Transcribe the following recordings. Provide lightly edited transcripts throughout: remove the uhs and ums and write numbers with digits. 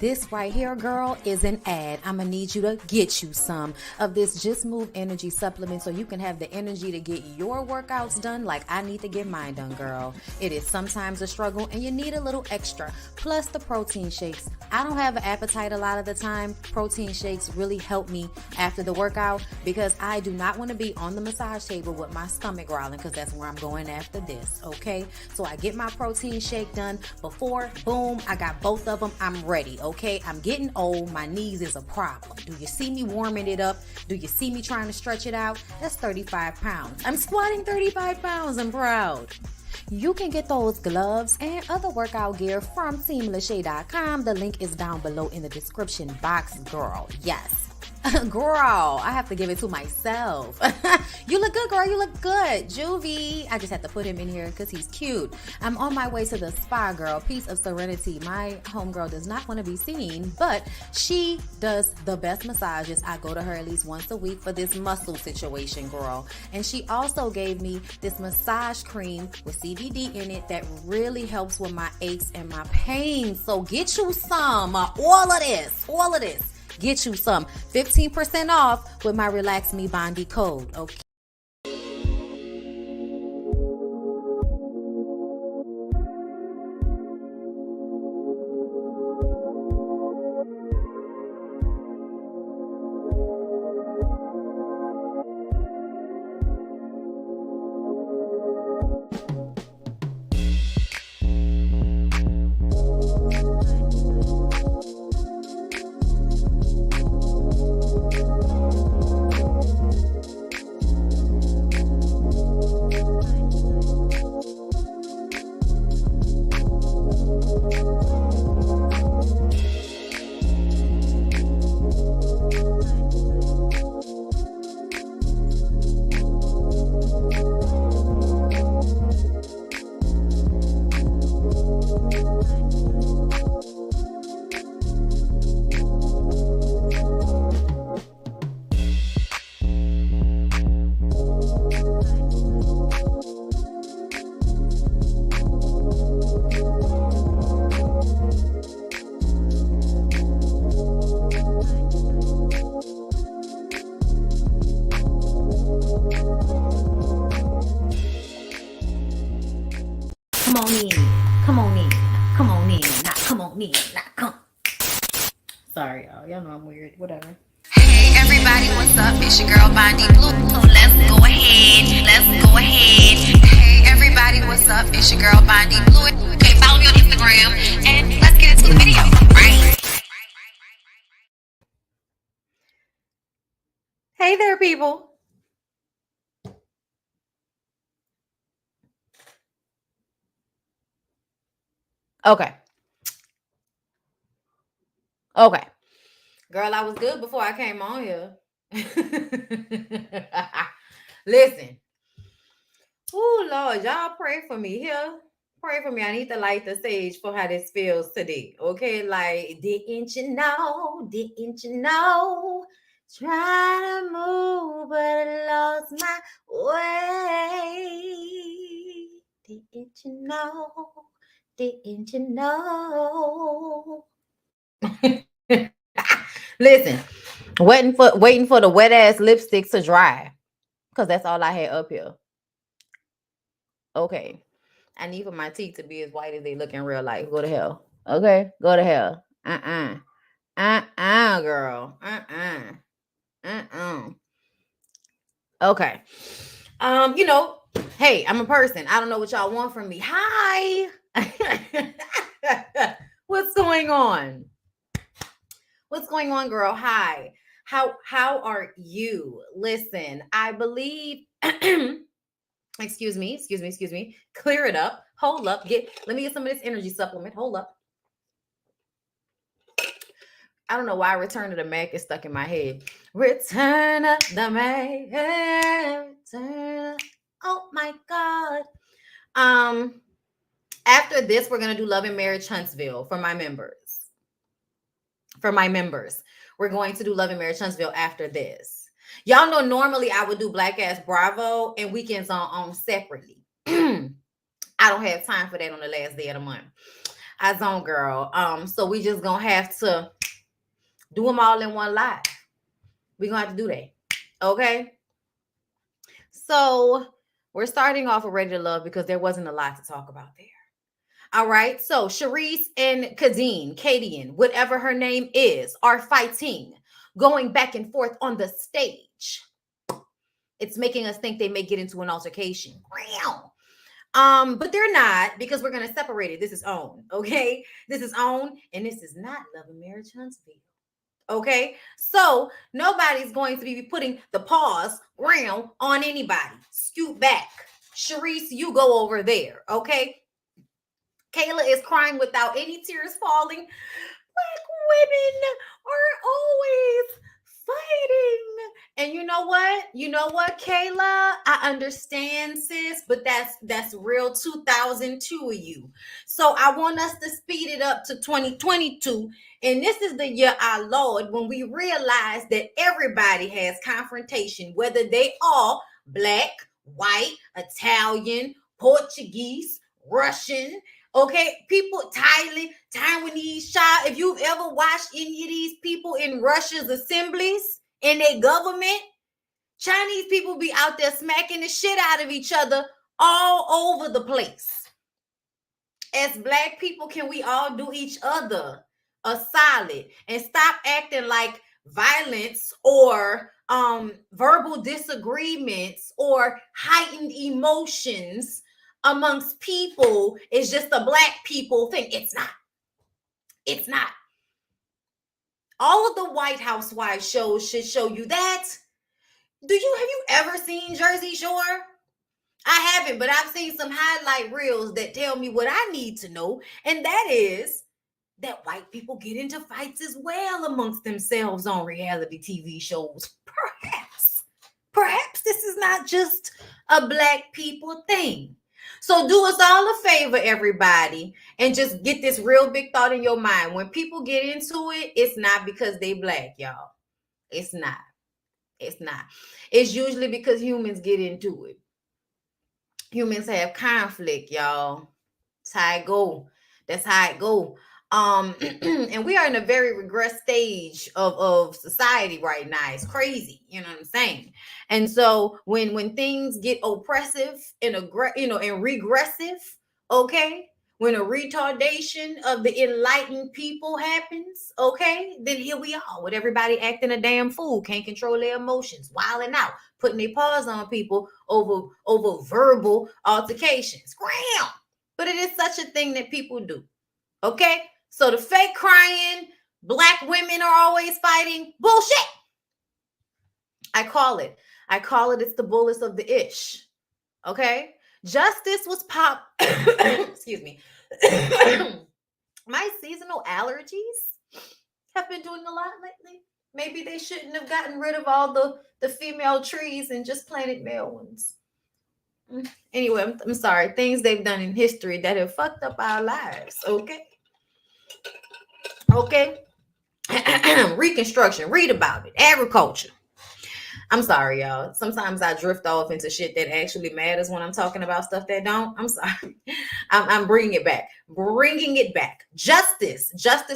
this right here, girl, is an ad. I'm going to need you to get you some of this Just Move Energy supplement so you can have the energy to get your workouts done like I need to get mine done, girl. It is sometimes a struggle and you need a little extra. Plus the protein shakes. I don't have an appetite a lot of the time. Protein shakes really help me after the workout because I do not want to be on the massage table with my stomach growling because that's where I'm going after this, okay? So I get my protein shake done before, boom, I got both of them. I'm ready, okay? I'm getting old. My knees is a problem. Do you see me warming it up? Do you see me trying to stretch it out? That's 35 pounds. I'm squatting 35 pounds. I'm proud. You can get those gloves and other workout gear from TeamLASHAE.com. The link is down below in the description box, girl. Yes. Girl, I have to give it to myself. You look good, girl. You look good. Juvie. I just had to put him in here because he's cute. I'm on my way to the spa, girl. Piece of serenity. My homegirl does not want to be seen, but she does the best massages. I go to her at least once a week for this muscle situation, girl. And she also gave me this massage cream with CBD in it that really helps with my aches and my pain. So get you some. All of this. Get you some. 15% off with my Relax Me Bondi code. Okay. Sorry, y'all know I'm weird. Whatever. Hey everybody, what's up? It's your girl BondyBlue. So let's go ahead. Hey everybody, what's up? It's your girl BondyBlue. Okay, follow me on Instagram and let's get into the video. Right? Hey there, people. Okay. Girl, I was good before I came on here. Listen. Oh, Lord, y'all pray for me here. Pray for me. I need to light the sage for how this feels today. Okay, like, didn't you know? Trying to move, but I lost my way. Didn't you know? Listen, waiting for the wet ass lipstick to dry, because that's all I had up here. Okay, I need for my teeth to be as white as they look in real life. Go to hell. Okay, go to hell. Girl. Okay. Hey, I'm a person. I don't know what y'all want from me. Hi. What's going on? What's going on, girl? Hi. How are you? Listen, I believe excuse me. Clear it up. Hold up. Let me get some of this energy supplement. Hold up. I don't know why Return to the Mac is stuck in my head. Return of the Mac. Oh my God. After this, we're going to do Love and Marriage Huntsville for my members. We're going to do Love and Marriage Huntsville after this. Y'all know normally I would do Black Ass Bravo and Weekends on separately. I don't have time for that on the last day of the month. I zone, girl. So we just gonna have to do them all in one live. We're gonna have to do that. Okay. So we're starting off with Ready to Love because there wasn't a lot to talk about there. All right. So Sharice and Kadian, whatever her name is, are fighting, going back and forth on the stage. It's making us think they may get into an altercation. But they're not, because we're gonna separate it. This is OWN, okay? This is OWN, and this is not Love and Marriage Huntsville. Okay, so nobody's going to be putting the paws round on anybody. Scoot back. Sharice, you go over there. Okay. Kayla is crying without any tears falling. Black women are always fighting. And you know what? You know what, Kayla? I understand, sis, but that's real 2002 of you. So I want us to speed it up to 2022. And this is the year, our Lord, when we realize that everybody has confrontation, whether they are black, white, Italian, Portuguese, Russian. Okay, people, Taiwanese, child. If you've ever watched any of these people in Russia's assemblies, in their government, Chinese people be out there smacking the shit out of each other all over the place. As black people, can we all do each other a solid and stop acting like violence or verbal disagreements or heightened emotions amongst people is just a black people thing? It's not. It's not. All of the White Housewives shows should show you that. Have you ever seen Jersey Shore? I haven't, but I've seen some highlight reels that tell me what I need to know, and that is that white people get into fights as well amongst themselves on reality TV shows. Perhaps this is not just a black people thing. So do us all a favor, everybody, and just get this real big thought in your mind. When people get into it, it's not because they black, y'all. It's not. It's not. It's usually because humans get into it. Humans have conflict, y'all. That's how it go. That's how it go. And we are in a very regressed stage of society right now. It's crazy, you know what I'm saying? And so when things get oppressive and and regressive, okay, when a retardation of the enlightened people happens, okay, then here we are with everybody acting a damn fool, can't control their emotions, wilding out, putting their paws on people over verbal altercations. But it is such a thing that people do. Okay, so the fake crying, black women are always fighting, bullshit. I call it. It's the bullets of the ish. Okay, justice was pop. Excuse me. My seasonal allergies have been doing a lot lately. Maybe they shouldn't have gotten rid of all the female trees and just planted male ones. Anyway, I'm sorry. Things they've done in history that have fucked up our lives. Okay. Reconstruction. Read about it. Agriculture. I'm sorry, y'all. Sometimes I drift off into shit that actually matters when I'm talking about stuff that don't. I'm sorry. I'm bringing it back. Justice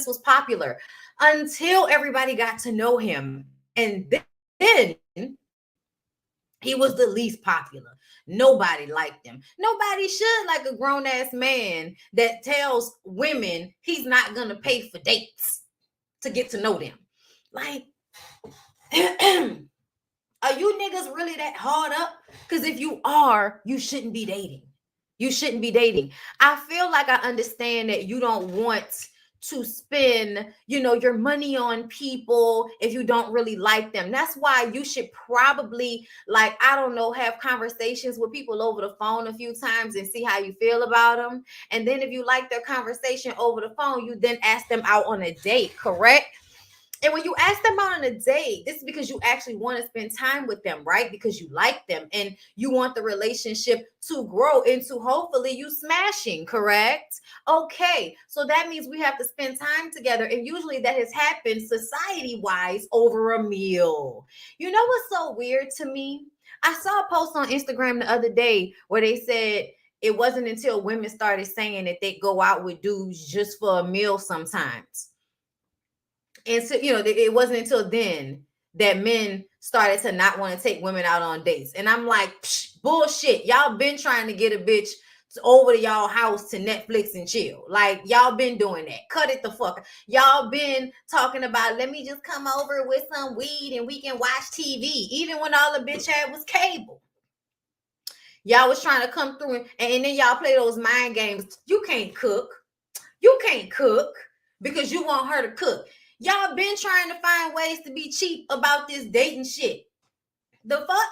was popular until everybody got to know him. And then he was the least popular. Nobody liked him. Nobody should like a grown-ass man that tells women he's not going to pay for dates to get to know them. Like, are you niggas really that hard up? Because if you are, you shouldn't be dating. You shouldn't be dating. I feel like I understand that you don't want to spend, your money on people if you don't really like them. That's why you should probably, have conversations with people over the phone a few times and see how you feel about them. And then if you like their conversation over the phone, you then ask them out on a date, correct? And when you ask them out on a date, this is because you actually want to spend time with them, right? Because you like them and you want the relationship to grow into hopefully you smashing, correct? Okay, so that means we have to spend time together. And usually that has happened society-wise over a meal. You know what's so weird to me? I saw a post on Instagram the other day where they said, it wasn't until women started saying that they go out with dudes just for a meal sometimes. And so, it wasn't until then that men started to not want to take women out on dates. And I'm like, bullshit. Y'all been trying to get a bitch over to y'all house to Netflix and chill. Like, y'all been doing that. Cut it the fuck. Y'all been talking about, let me just come over with some weed and we can watch TV, even when all the bitch had was cable. Y'all was trying to come through and then y'all play those mind games. You can't cook. You can't cook because you want her to cook. Y'all been trying to find ways to be cheap about this dating shit. The fuck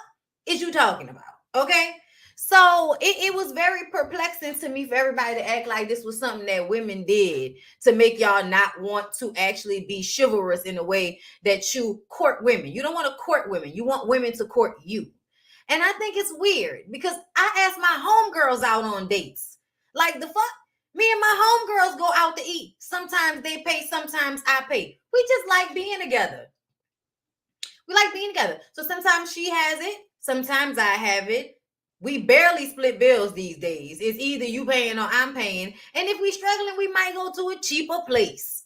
is you talking about? Okay. So it was very perplexing to me for everybody to act like this was something that women did to make y'all not want to actually be chivalrous in the way that you court women. You don't want to court women. You want women to court you. And I think it's weird because I ask my homegirls out on dates. Like, the fuck? Me and my homegirls go out to eat. Sometimes they pay, sometimes I pay. We just like being together. We like being together. So sometimes she has it, sometimes I have it. We barely split bills these days. It's either you paying or I'm paying. And if we struggling, we might go to a cheaper place.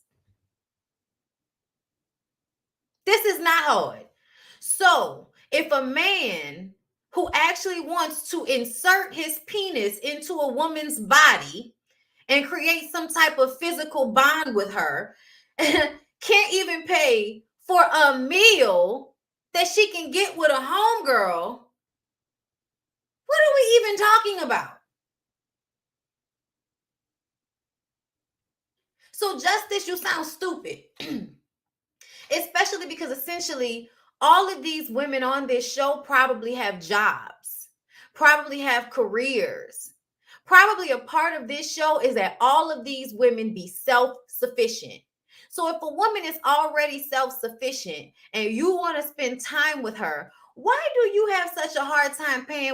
This is not hard. So if a man who actually wants to insert his penis into a woman's body and create some type of physical bond with her, can't even pay for a meal that she can get with a homegirl, what are we even talking about? So, Justice, you sound stupid. Especially because essentially all of these women on this show probably have jobs, probably have careers. Probably a part of this show is that all of these women be self-sufficient. So if a woman is already self-sufficient and you want to spend time with her, why do you have such a hard time paying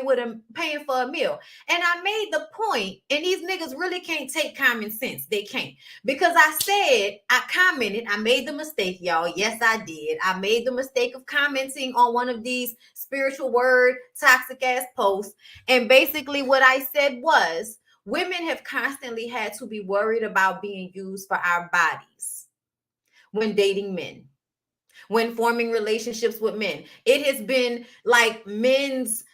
for a meal? And I made the point, and these niggas really can't take common sense. They can't. Because I commented, I made the mistake, y'all. Yes, I did. I made the mistake of commenting on one of these spiritual word toxic ass posts. And basically what I said was, women have constantly had to be worried about being used for our bodies when dating men, when forming relationships with men. It has been like men's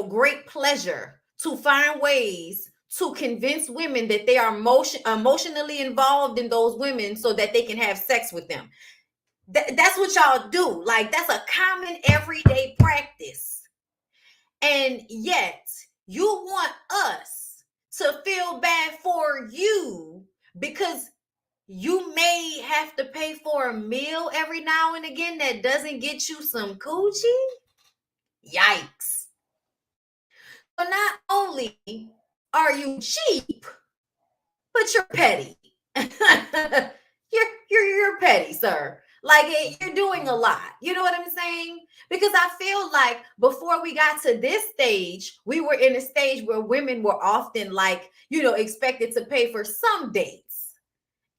great pleasure to find ways to convince women that they are emotionally involved in those women so that they can have sex with them. That's what y'all do. Like, that's a common everyday practice. And yet you want us to feel bad for you because you may have to pay for a meal every now and again that doesn't get you some coochie? Yikes. So not only are you cheap, but you're petty. you're petty, sir. Like, you're doing a lot. You know what I'm saying? Because I feel like before we got to this stage, we were in a stage where women were often expected to pay for some dates.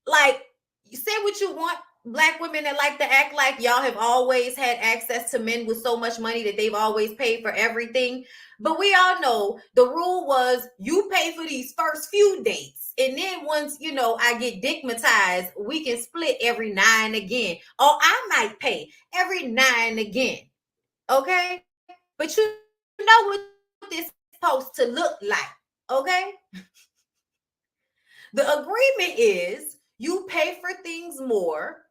Like, you say what you want, Black women that like to act like y'all have always had access to men with so much money that they've always paid for everything. But we all know the rule was you pay for these first few dates. And then once, I get dickmatized, we can split every now and again. Or I might pay every now and again. Okay? But you know what this is supposed to look like. Okay? The agreement is you pay for things more,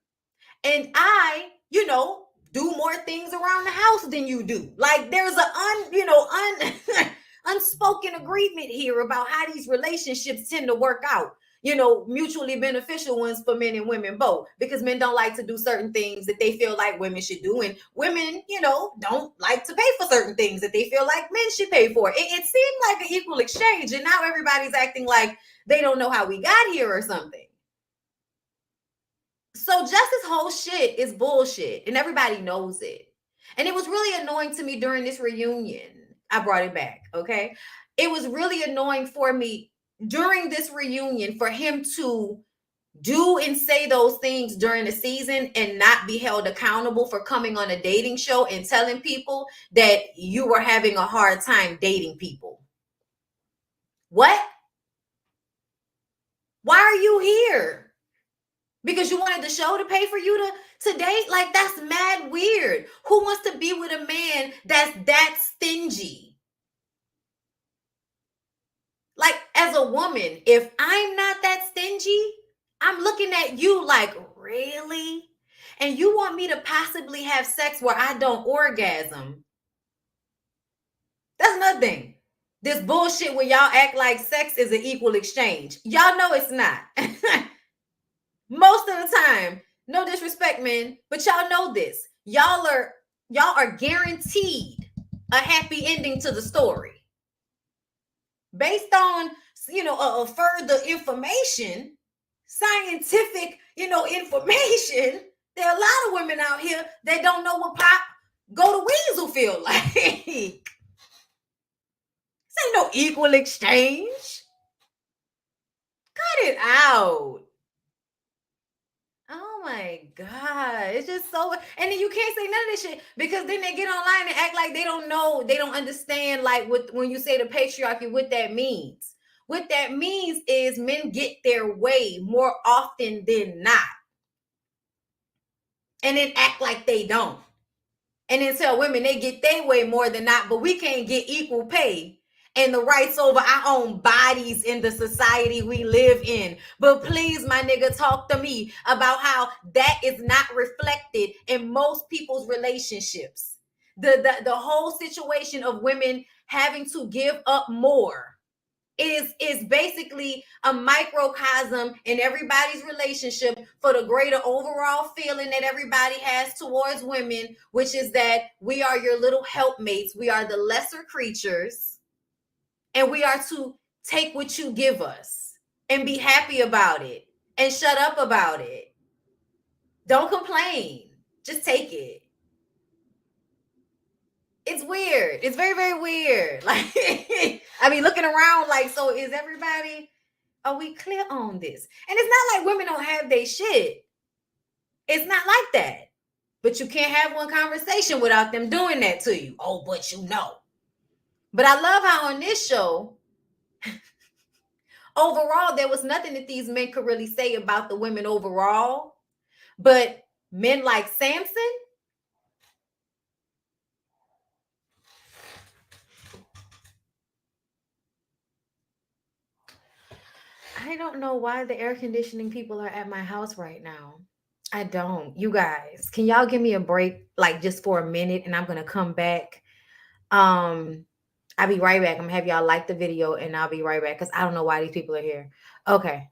and I, do more things around the house than you do. Like, there's an unspoken agreement here about how these relationships tend to work out. Mutually beneficial ones for men and women both, because men don't like to do certain things that they feel like women should do, and women, don't like to pay for certain things that they feel like men should pay for. It seemed like an equal exchange, and now everybody's acting like they don't know how we got here or something. So just this whole shit is bullshit, and everybody knows it. And it was really annoying to me during this reunion. I brought it back, okay? It was really annoying for me during this reunion for him to do and say those things during the season and not be held accountable for coming on a dating show and telling people that you were having a hard time dating people. What? Why are you here? Because you wanted the show to pay for you to date? Like, that's mad weird. Who wants to be with a man that's that stingy? Like, as a woman, if I'm not that stingy, I'm looking at you like, really? And you want me to possibly have sex where I don't orgasm? That's nothing. This bullshit where y'all act like sex is an equal exchange. Y'all know it's not. Most of the time. No disrespect, man, but y'all know this. Y'all are guaranteed a happy ending to the story. Based on, a further information, scientific, information, there are a lot of women out here that don't know what pop go to weasel feel like. This ain't no equal exchange. Cut it out. Oh my God. It's just so, and then you can't say none of this shit because then they get online and act like they don't know, they don't understand, like, when you say the patriarchy, what that means. What that means is men get their way more often than not. And then act like they don't. And then tell women they get their way more than not, but we can't get equal pay and the rights over our own bodies in the society we live in. But please, my nigga, talk to me about how that is not reflected in most people's relationships. The whole situation of women having to give up more is basically a microcosm in everybody's relationship for the greater overall feeling that everybody has towards women, which is that we are your little helpmates. We are the lesser creatures, and we are to take what you give us and be happy about it and shut up about it. Don't complain. Just take it. It's weird. It's very, very weird. Like, I mean, looking around like, so is everybody, are we clear on this? And it's not like women don't have their shit. It's not like that. But you can't have one conversation without them doing that to you. Oh, but you know. But I love how on this show, overall, there was nothing that these men could really say about the women overall. But men like Samson, I don't know why the air conditioning people are at my house right now. I don't. You guys, can y'all give me a break, like just for a minute, and I'm gonna come back. I'll be right back. I'm gonna have y'all like the video, and I'll be right back because I don't know why these people are here. Okay.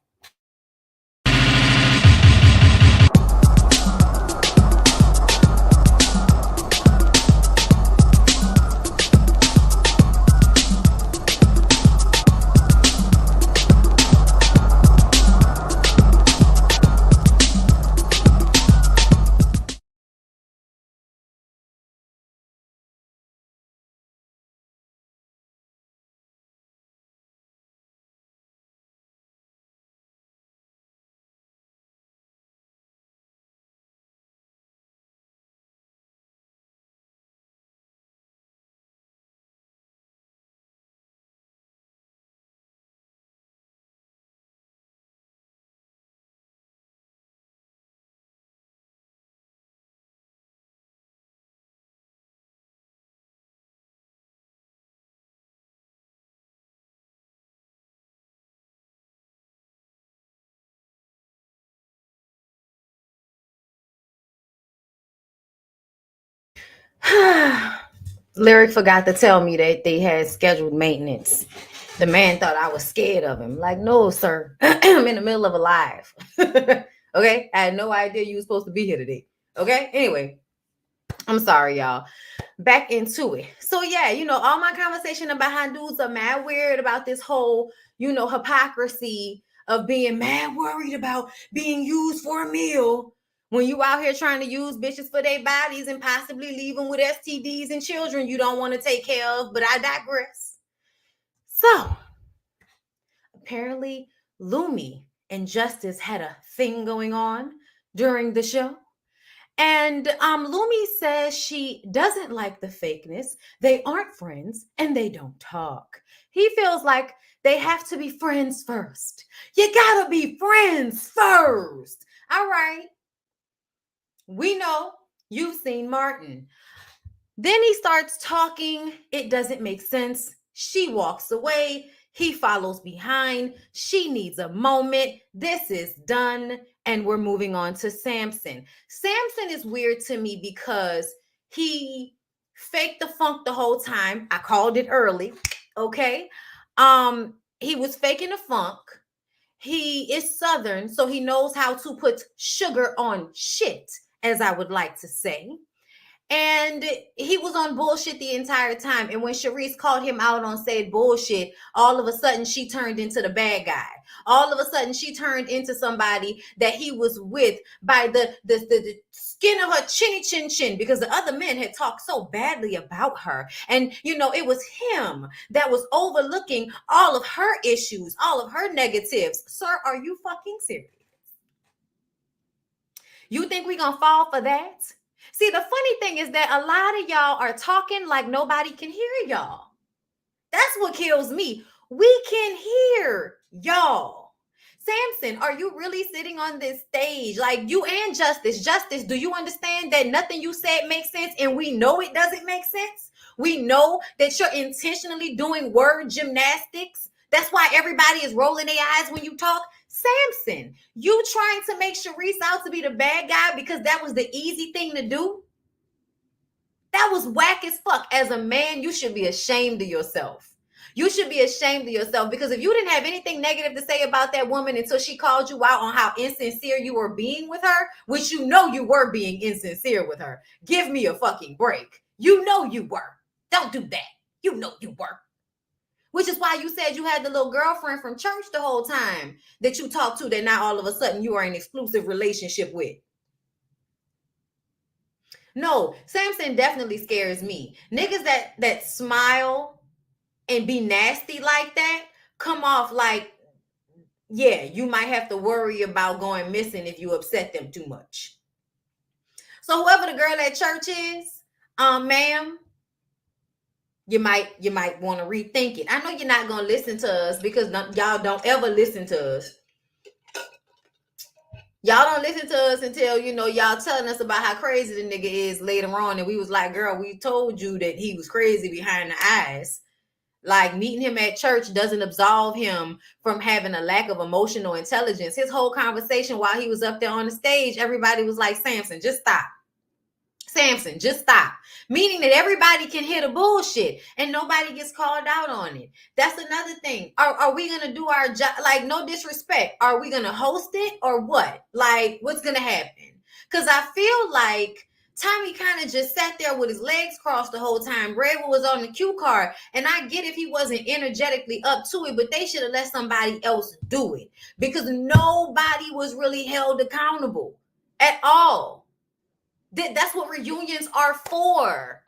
Lyric forgot to tell me that they had scheduled maintenance. The man thought I was scared of him. Like, no, sir. I'm in the middle of a live. Okay? I had no idea you were supposed to be here today. Okay? Anyway, I'm sorry, y'all. Back into it. So, yeah, all my conversation about how dudes are mad weird about this whole, hypocrisy of being mad worried about being used for a meal when you out here trying to use bitches for their bodies and possibly leave them with STDs and children you don't want to take care of, but I digress. So, apparently, Lumi and Justice had a thing going on during the show. And Lumi says she doesn't like the fakeness. They aren't friends and they don't talk. He feels like they have to be friends first. You gotta be friends first. All right. We know you've seen Martin. Then he starts talking. It doesn't make sense. She walks away. He follows behind. She needs a moment. This is done. And we're moving on to Samson. Samson is weird to me because he faked the funk the whole time. I called it early. Okay. He was faking the funk. He is Southern, so he knows how to put sugar on shit, as I would like to say. And he was on bullshit the entire time. And when Sharice called him out on said bullshit, all of a sudden she turned into the bad guy. All of a sudden she turned into somebody that he was with by the skin of her chinny chin chin, because the other men had talked so badly about her. And, you know, it was him that was overlooking all of her issues, all of her negatives. Sir, are you fucking serious? You think we gonna fall for that? See, the funny thing is that a lot of y'all are talking like nobody can hear y'all. That's what kills me. We can hear y'all. Samson, are you really sitting on this stage? Like, you and Justice. Justice, do you understand that nothing you said makes sense? And we know it doesn't make sense. We know that you're intentionally doing word gymnastics. That's why everybody is rolling their eyes when you talk. Samson, you trying to make Sharice out to be the bad guy because that was the easy thing to do? That was whack as fuck. As a man, you should be ashamed of yourself. You should be ashamed of yourself, because if you didn't have anything negative to say about that woman until she called you out on how insincere you were being with her, which you know you were being insincere with her. Give me a fucking break. You know you were. Don't do that. You know you were. Which is why you said you had the little girlfriend from church the whole time that you talked to that now all of a sudden you are in an exclusive relationship with. No, Samson definitely scares me. Niggas that smile and be nasty like that come off like, yeah, you might have to worry about going missing if you upset them too much. So whoever the girl at church is, ma'am, you might want to rethink it. I know you're not going to listen to us because y'all don't ever listen to us. Y'all don't listen to us until, you know, y'all telling us about how crazy the nigga is later on. And we was like, girl, we told you that he was crazy behind the eyes. Like, meeting him at church doesn't absolve him from having a lack of emotional intelligence. His whole conversation while he was up there on the stage, everybody was like, Samson, just stop. Samson, just stop. Meaning that everybody can hear the bullshit and nobody gets called out on it. That's another thing. Are we going to do our job? Like, no disrespect. Are we going to host it or what? Like, what's going to happen? Because I feel like Tommy kind of just sat there with his legs crossed the whole time. Redwood was on the cue card. And I get if he wasn't energetically up to it, but they should have let somebody else do it. Because nobody was really held accountable at all. That's what reunions are for.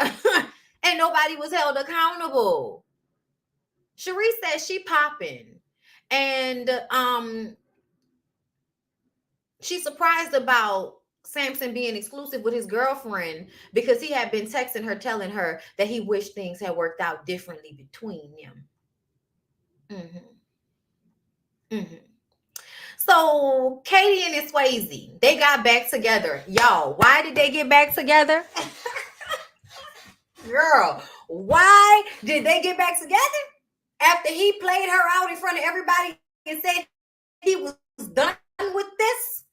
And nobody was held accountable. Sharice said she popping. And she's surprised about Samson being exclusive with his girlfriend because he had been texting her, telling her that he wished things had worked out differently between them. So Katie and Swayze, they got back together. Y'all, why did they get back together? Girl, why did they get back together? After he played her out in front of everybody and said he was done with this?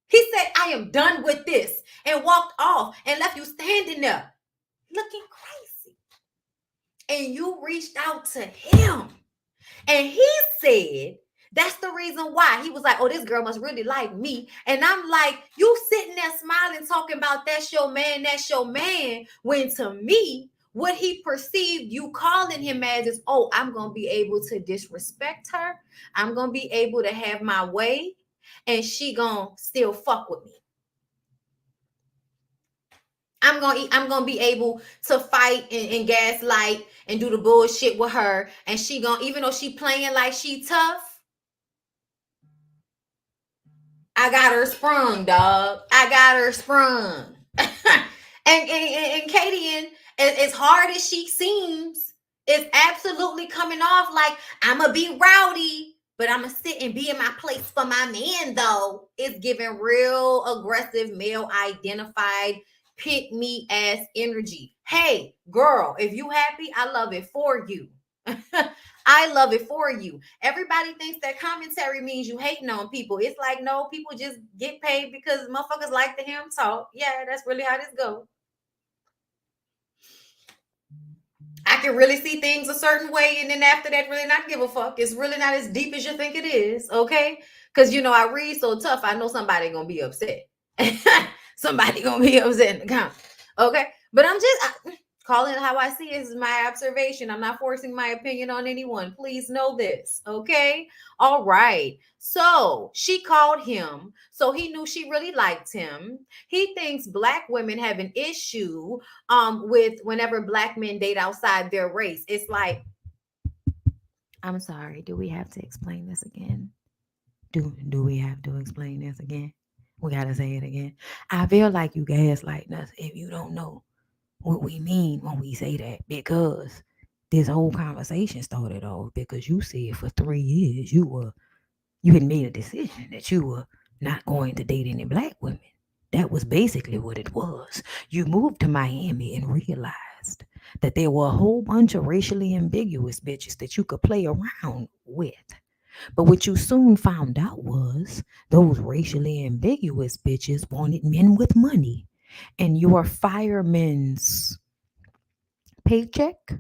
He said, I am done with this, and walked off and left you standing there looking crazy. And you reached out to him. And he said, that's the reason why. He was like, oh, this girl must really like me. And I'm like, you sitting there smiling, talking about that's your man, when to me, what he perceived you calling him as is, oh, I'm going to be able to disrespect her. I'm going to be able to have my way. And she going to still fuck with me. I'm gonna be able to fight and gaslight and do the bullshit with her. And she gonna, even though she playing like she tough, I got her sprung, dog. I got her sprung. And Katie, as hard as she seems, is absolutely coming off like I'ma be rowdy, but I'ma sit and be in my place for my man, though. It's giving real aggressive, male identified, pick me ass energy. Hey, girl, if you happy, I love it for you. I love it for you. Everybody thinks that commentary means you hating on people. It's like, no, people just get paid because motherfuckers like to hear them talk. Yeah, that's really how this goes. I can really see things a certain way, and then after that, really not give a fuck. It's really not as deep as you think it is, okay? Because I read so tough, I know somebody gonna be upset. Somebody gonna be upset in the comments, okay? But I'm just calling it how I see it. This is my observation. I'm not forcing my opinion on anyone. Please know this, okay? All right. So she called him, so he knew she really liked him. He thinks black women have an issue with whenever black men date outside their race. It's like, I'm sorry, do we have to explain this again? Do we have to explain this again? We gotta say it again. I feel like you gaslighting us if you don't know what we mean when we say that, because this whole conversation started off because you said for 3 years you had made a decision that you were not going to date any black women. That was basically what it was. You moved to Miami and realized that there were a whole bunch of racially ambiguous bitches that you could play around with. But what you soon found out was those racially ambiguous bitches wanted men with money. And your fireman's paycheck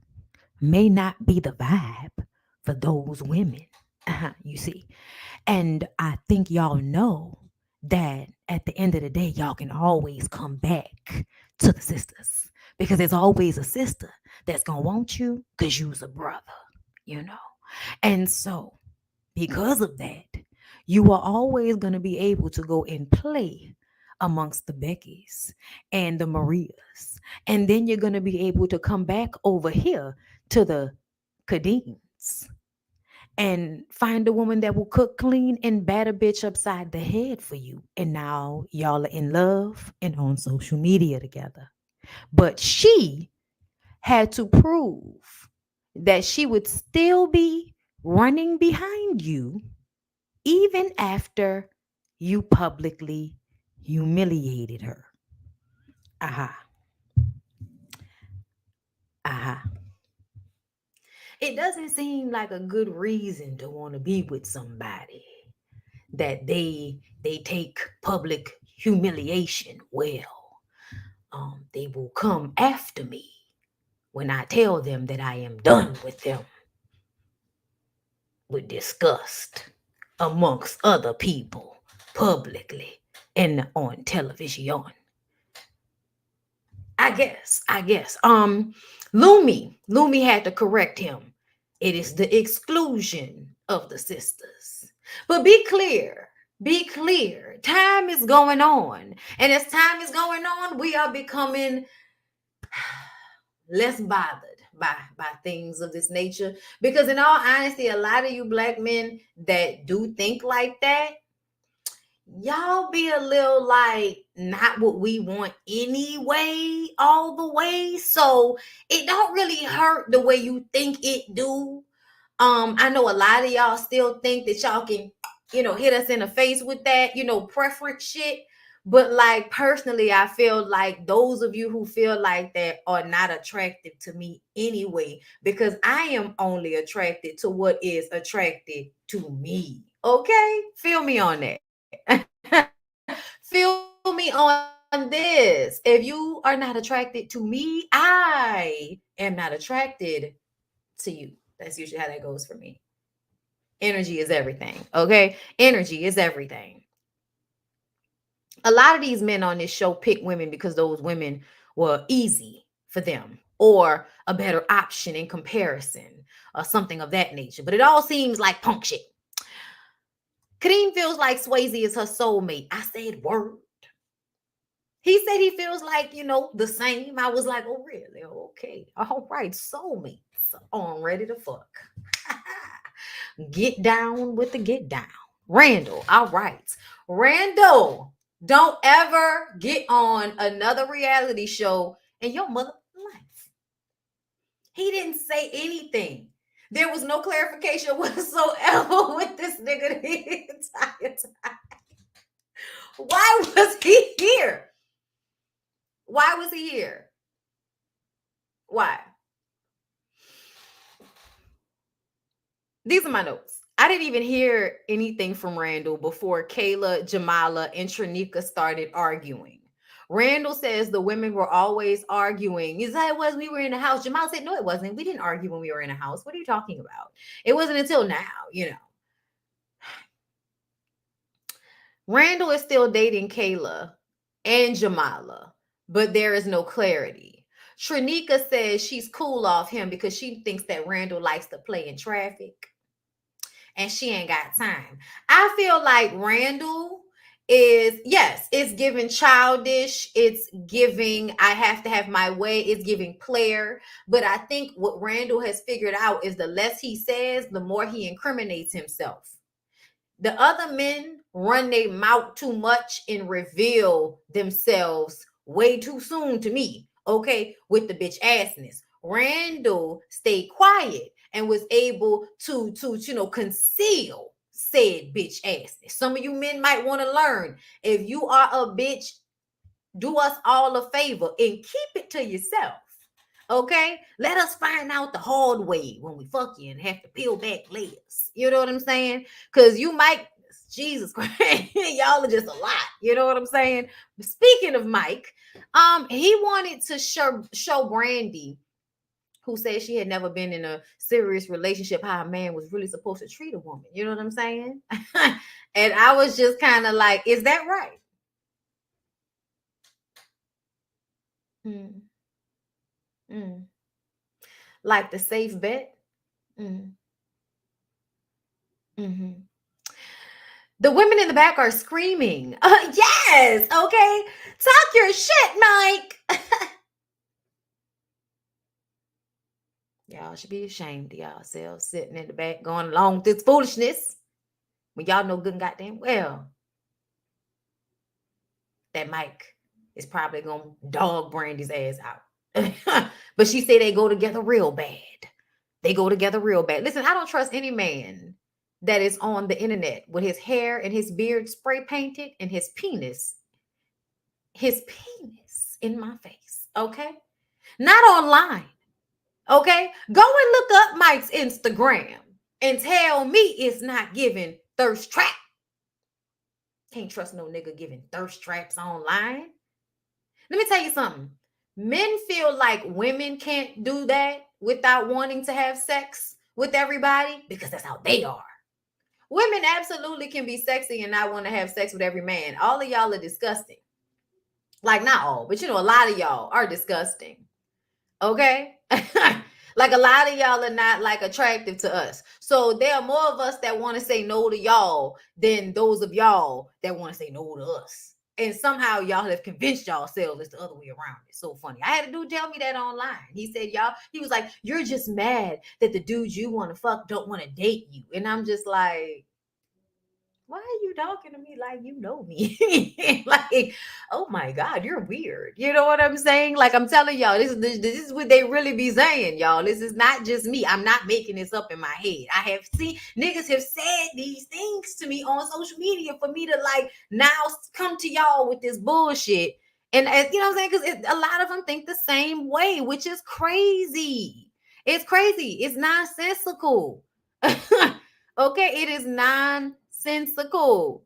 may not be the vibe for those women. You see. And I think y'all know that at the end of the day, y'all can always come back to the sisters, because there's always a sister that's going to want you because you's a brother, you know. And so, because of that, you are always going to be able to go and play amongst the Beckys and the Marias. And then you're going to be able to come back over here to the Kadins and find a woman that will cook clean and bat a bitch upside the head for you. And now y'all are in love and on social media together. But she had to prove that she would still be running behind you even after you publicly humiliated her. Aha. Aha. It doesn't seem like a good reason to want to be with somebody that they take public humiliation well. They will come after me when I tell them that I am done with them, with disgust amongst other people publicly and on television. I guess. Lumi had to correct him. It is the exclusion of the sisters. But be clear. Time is going on. And as time is going on, we are becoming less bothered by things of this nature. Because in all honesty, a lot of you black men that do think like that, y'all be a little like not what we want anyway, all the way. So it don't really hurt the way you think it do. I know a lot of y'all still think that y'all can, hit us in the face with that, preference shit. But like personally, I feel like those of you who feel like that are not attractive to me anyway, because I am only attracted to what is attracted to me. Okay? Feel me on that. Feel me on this. If you are not attracted to me, I am not attracted to you. That's usually how that goes for me. Energy is everything. Okay? Energy is everything. A lot of these men on this show pick women because those women were easy for them or a better option in comparison or something of that nature. But it all seems like punk shit. Kadeem feels like Swayze is her soulmate. I said word. He said he feels like, the same. I was like, oh, really? Okay. All right. Soulmates on ready to fuck. Get down with the get down. Randall. All right. Randall, don't ever get on another reality show in your mother life. He didn't say anything. There was no clarification whatsoever with this nigga the entire time. Why was he here? Why was he here? Why? These are my notes. I didn't even hear anything from Randall before Kayla, Jamala, and Trinika started arguing. Randall says the women were always arguing. Is that it was we were in the house? Jamal said, no, it wasn't. We didn't argue when we were in the house. What are you talking about? It wasn't until now, you know. Randall is still dating Kayla and Jamala, but there is no clarity. Trinika says she's cool off him because she thinks that Randall likes to play in traffic and she ain't got time. I feel like Randall is, yes, it's giving childish. It's giving, I have to have my way. It's giving player. But I think what Randall has figured out is the less he says, the more he incriminates himself. The other men run their mouth too much and reveal themselves way too soon to me, okay, with the bitch assness. Randall stayed quiet and was able to conceal said bitch assness. Some of you men might want to learn. If you are a bitch, do us all a favor and keep it to yourself. Okay, let us find out the hard way when we fuck you and have to peel back layers. You know what I'm saying? Because you might, Jesus Christ, y'all are just a lot. You know what I'm saying? Speaking of Mike, he wanted to show Brandy, who said she had never been in a serious relationship, how a man was really supposed to treat a woman. You know what I'm saying? And I was just kind of like, is that right? Mm. Mm. Like the safe bet. Mm. Mm-hmm. The women in the back are screaming. Yes, okay. Talk your shit, Mike. Y'all should be ashamed of yourselves sitting in the back going along with this foolishness when y'all know good and goddamn well that Mike is probably gonna dog Brandy's ass out. But she said they go together real bad. They go together real bad. Listen, I don't trust any man that is on the internet with his hair and his beard spray painted and his penis in my face. Okay. Not online. Okay. Go and look up Mike's Instagram and tell me it's not giving thirst trap. Can't trust no nigga giving thirst traps online. Let me tell you something. Men feel like women can't do that without wanting to have sex with everybody because that's how they are. Women absolutely can be sexy and not want to have sex with every man. All of y'all are disgusting. Like, not all, but a lot of y'all are disgusting. Okay? Like, a lot of y'all are not like attractive to us. So there are more of us that want to say no to y'all than those of y'all that want to say no to us. And somehow y'all have convinced yourselves it's the other way around. It's so funny. I had a dude tell me that online. He said, he was like, you're just mad that the dudes you want to fuck don't want to date you. And I'm just like, why are you talking to me like you know me? Like, oh my God, you're weird. You know what I'm saying? Like, I'm telling y'all, this is what they really be saying, y'all. This is not just me. I'm not making this up in my head. I have seen niggas have said these things to me on social media for me to like now come to y'all with this bullshit. And you know what I'm saying? Because a lot of them think the same way, which is crazy. It's crazy. It's nonsensical. Okay, it is nonsensical.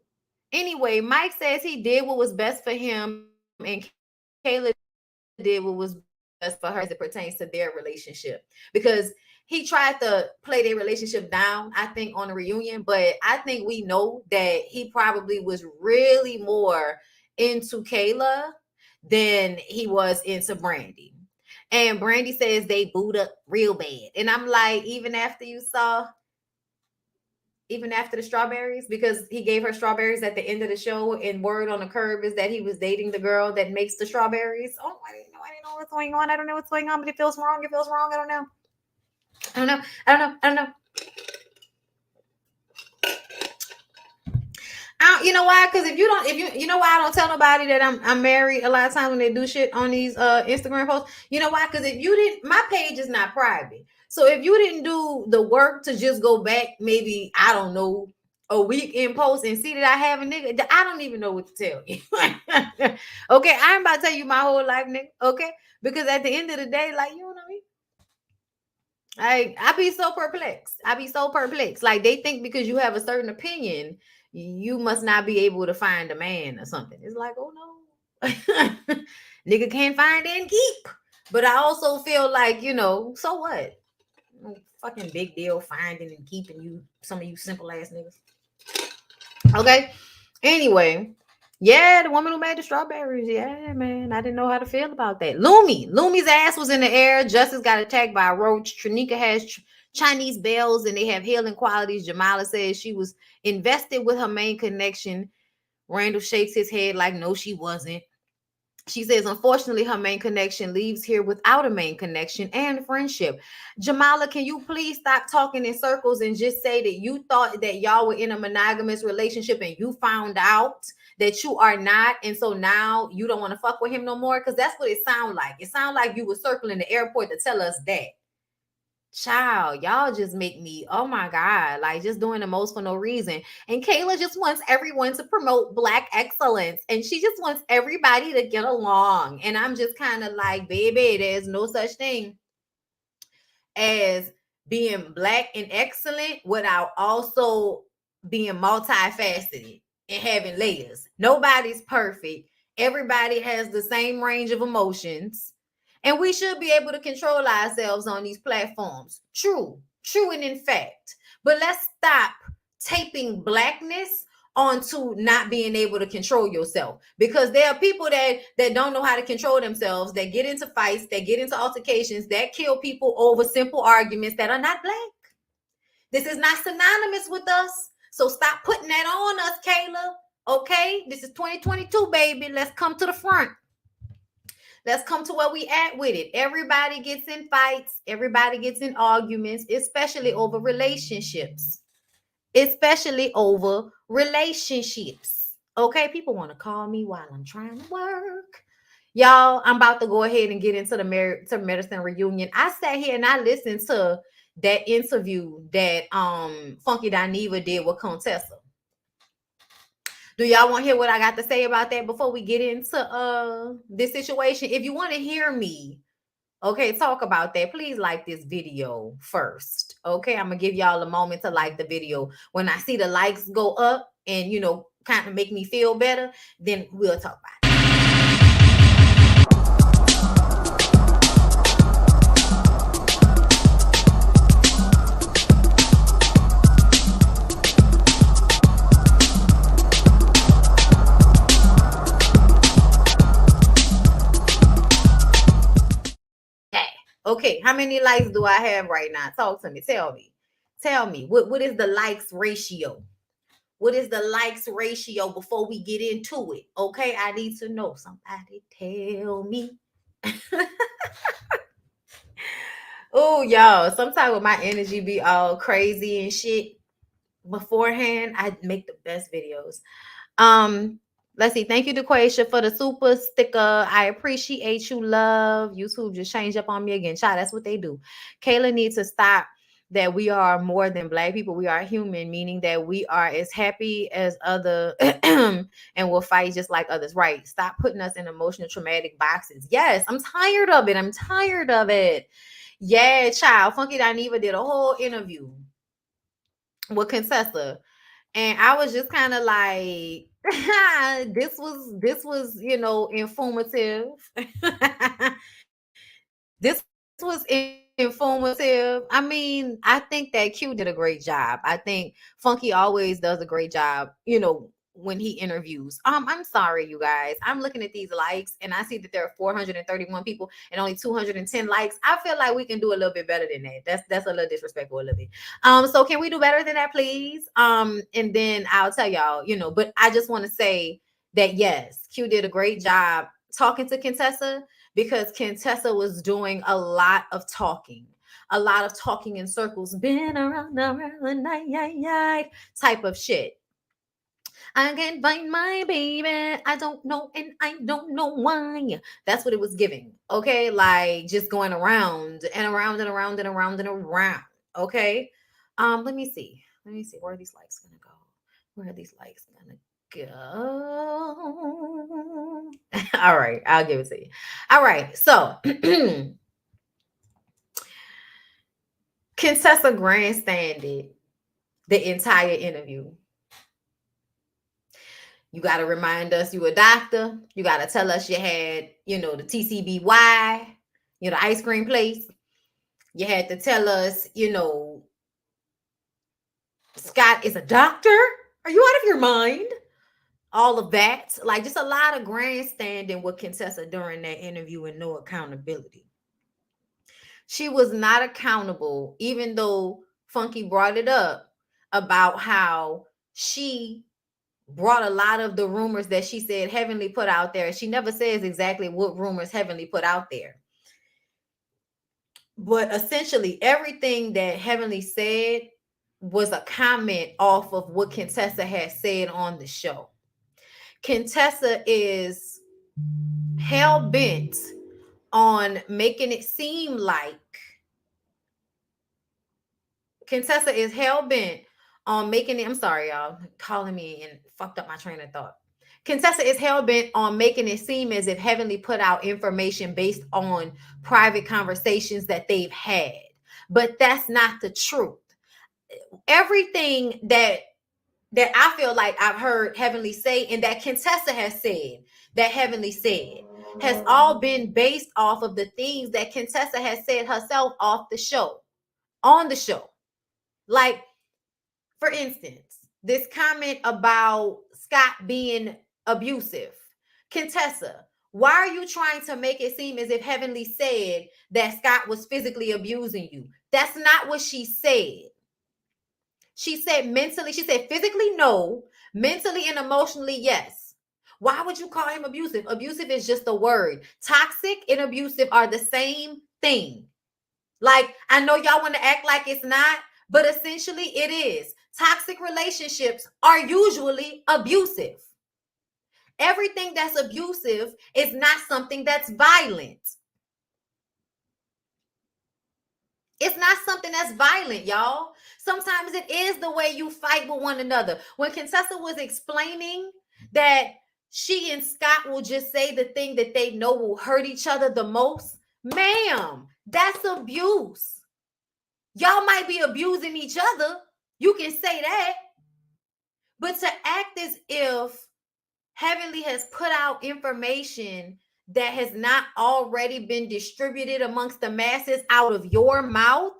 Anyway, Mike says he did what was best for him, and Kayla did what was best for her as it pertains to their relationship. Because he tried to play their relationship down, I think, on the reunion, but I think we know that he probably was really more into Kayla than he was into Brandy. And Brandy says they booed up real bad. And I'm like, even after the strawberries, because he gave her strawberries at the end of the show, and word on the curb is that he was dating the girl that makes the strawberries. Oh, I didn't know what's going on. I don't know what's going on, but it feels wrong. I don't know. You know why? Because if you know why I don't tell nobody that I'm married a lot of times when they do shit on these Instagram posts. You know why? Because if you didn't, my page is not private. So if you didn't do the work to just go back, maybe I don't know, a week in post and see that I have a nigga, I don't even know what to tell you. Okay, I'm about to tell you my whole life, nigga. Okay, because at the end of the day, like, you know what I mean. I be so perplexed. I be so perplexed. Like, they think because you have a certain opinion, you must not be able to find a man or something. It's like, oh no, nigga can't find and keep. But I also feel like, so what? No fucking big deal finding and keeping you, some of you simple ass niggas. Okay. Anyway, yeah, the woman who made the strawberries. Yeah, man. I didn't know how to feel about that. Lumi's ass was in the air. Justice got attacked by a roach. Trinika has Chinese bells and they have healing qualities. Jamala says she was invested with her main connection. Randall shakes his head like, no, she wasn't. She says, unfortunately, her main connection leaves here without a main connection and friendship. Jamala, can you please stop talking in circles and just say that you thought that y'all were in a monogamous relationship and you found out that you are not, and so now you don't want to fuck with him no more? Because that's what it sounds like. It sounds like you were circling the airport to tell us that. Child, y'all just make me, oh my God, like just doing the most for no reason. And Kayla just wants everyone to promote Black excellence. And she just wants everybody to get along. And I'm just kind of like, baby, there's no such thing as being Black and excellent without also being multifaceted and having layers. Nobody's perfect. Everybody has the same range of emotions. And we should be able to control ourselves on these platforms. True and in fact. But let's stop taping Blackness onto not being able to control yourself. Because there are people that don't know how to control themselves, that get into fights, that get into altercations, that kill people over simple arguments that are not Black. This is not synonymous with us. So stop putting that on us, Kayla. Okay? This is 2022, baby. Let's come to the front. Let's come to where we at with it. Everybody gets in fights. Everybody gets in arguments, especially over relationships. Okay, people want to call me while I'm trying to work. Y'all, I'm about to go ahead and get into the medicine reunion. I sat here and I listened to that interview that Funky Dineva did with Contessa. Do y'all want to hear what I got to say about that before we get into this situation? If you want to hear me, okay, talk about that, please like this video first. Okay, I'm gonna give y'all a moment to like the video. When I see the likes go up and kind of make me feel better, then we'll talk about it. Okay, how many likes do I have right now? Talk to me. Tell me. What is the likes ratio? What is the likes ratio before we get into it? Okay, I need to know. Somebody tell me. Oh, y'all, sometimes with my energy be all crazy and shit beforehand, I make the best videos. Let's see. Thank you, DeQuasia, for the super sticker. I appreciate you, love. YouTube just changed up on me again. Child, that's what they do. Kayla needs to stop that we are more than Black people. We are human, meaning that we are as happy as other and will fight just like others. Right. Stop putting us in emotional, traumatic boxes. Yes, I'm tired of it. Yeah, child. Funky Dineva did a whole interview with Contessa. And I was just kind of like, this was informative. This was informative. I mean, I think that Q did a great job. I think Funky always does a great job, when he interviews. I'm sorry, you guys. I'm looking at these likes and I see that there are 431 people and only 210 likes. I feel like we can do a little bit better than that. That's a little disrespectful a little bit. So can we do better than that, please? And then I'll tell y'all, but I just want to say that yes, Q did a great job talking to Contessa, because Contessa was doing a lot of talking in circles, been around the night type of shit. I can't find my baby. I don't know, and I don't know why. That's what it was giving. Okay, like just going around and around and around and around and around. Okay. Let me see. Let me see. Where are these likes gonna go? Where are these likes gonna go? All right, I'll give it to you. All right, so Contessa grandstanded the entire interview. You got to remind us you a doctor. You got to tell us you had, the TCBY, the ice cream place. You had to tell us, Scott is a doctor. Are you out of your mind? All of that. Like just a lot of grandstanding with Contessa during that interview and no accountability. She was not accountable, even though Funky brought it up about how she brought a lot of the rumors that she said Heavenly put out there. She never says exactly what rumors Heavenly put out there. But essentially, everything that Heavenly said was a comment off of what Contessa had said on the show. Contessa is hell-bent on making it seem like Contessa is hell-bent on making it, I'm sorry, y'all, calling me and fucked up my train of thought. Contessa is hell-bent on making it seem as if Heavenly put out information based on private conversations that they've had. But that's not the truth. Everything that I feel like I've heard Heavenly say and that Contessa has said, that Heavenly said, has all been based off of the things that Contessa has said herself off the show, on the show. Like, for instance, this comment about Scott being abusive. Contessa, why are you trying to make it seem as if Heavenly said that Scott was physically abusing you? That's not what she said. She said mentally, she said physically, no. Mentally and emotionally, yes. Why would you call him abusive? Abusive is just a word. Toxic and abusive are the same thing. Like, I know y'all want to act like it's not, but essentially it is. Toxic relationships are usually abusive. Everything that's abusive is not something that's violent. It's not something that's violent, y'all. Sometimes it is the way you fight with one another. When Contessa was explaining that she and Scott will just say the thing that they know will hurt each other the most, ma'am, that's abuse. Y'all might be abusing each other. You can say that. But to act as if Heavenly has put out information that has not already been distributed amongst the masses out of your mouth,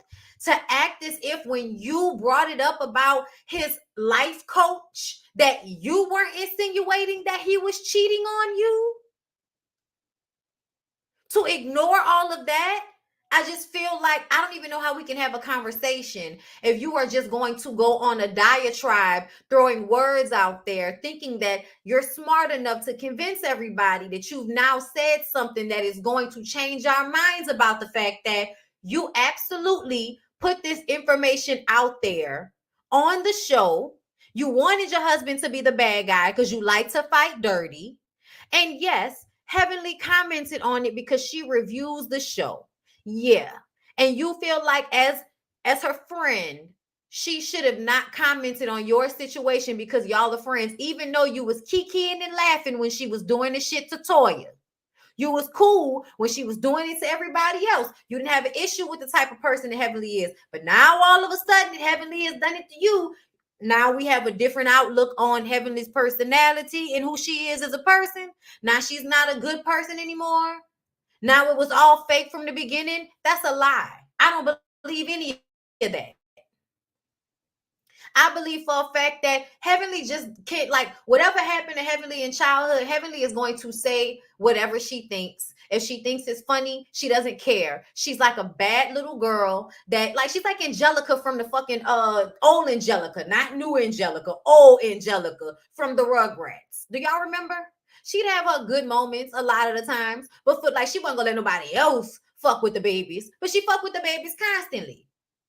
to act as if when you brought it up about his life coach, that you weren't insinuating that he was cheating on you, to ignore all of that, I just feel like I don't even know how we can have a conversation if you are just going to go on a diatribe, throwing words out there, thinking that you're smart enough to convince everybody that you've now said something that is going to change our minds about the fact that you absolutely put this information out there on the show. You wanted your husband to be the bad guy because you like to fight dirty. And yes, Heavenly commented on it because she reviews the show. Yeah. And you feel like as her friend, she should have not commented on your situation because y'all are friends, even though you was kikiing and laughing when she was doing the shit to Toya. You was cool when she was doing it to everybody else. You didn't have an issue with the type of person that Heavenly is. But now all of a sudden Heavenly has done it to you. Now we have a different outlook on Heavenly's personality and who she is as a person. Now she's not a good person anymore. Now it was all fake from the beginning. That's a lie. I don't believe any of that. I believe for a fact that Heavenly just can't, like, whatever happened to Heavenly in childhood, Heavenly is going to say whatever she thinks. If she thinks it's funny, she doesn't care. She's like a bad little girl that, like, she's like Angelica from the fucking old Angelica, not new Angelica, old Angelica from the Rugrats. Do y'all remember? She'd have her good moments a lot of the times, but for, like, she wasn't gonna let nobody else fuck with the babies, but she fucked with the babies constantly.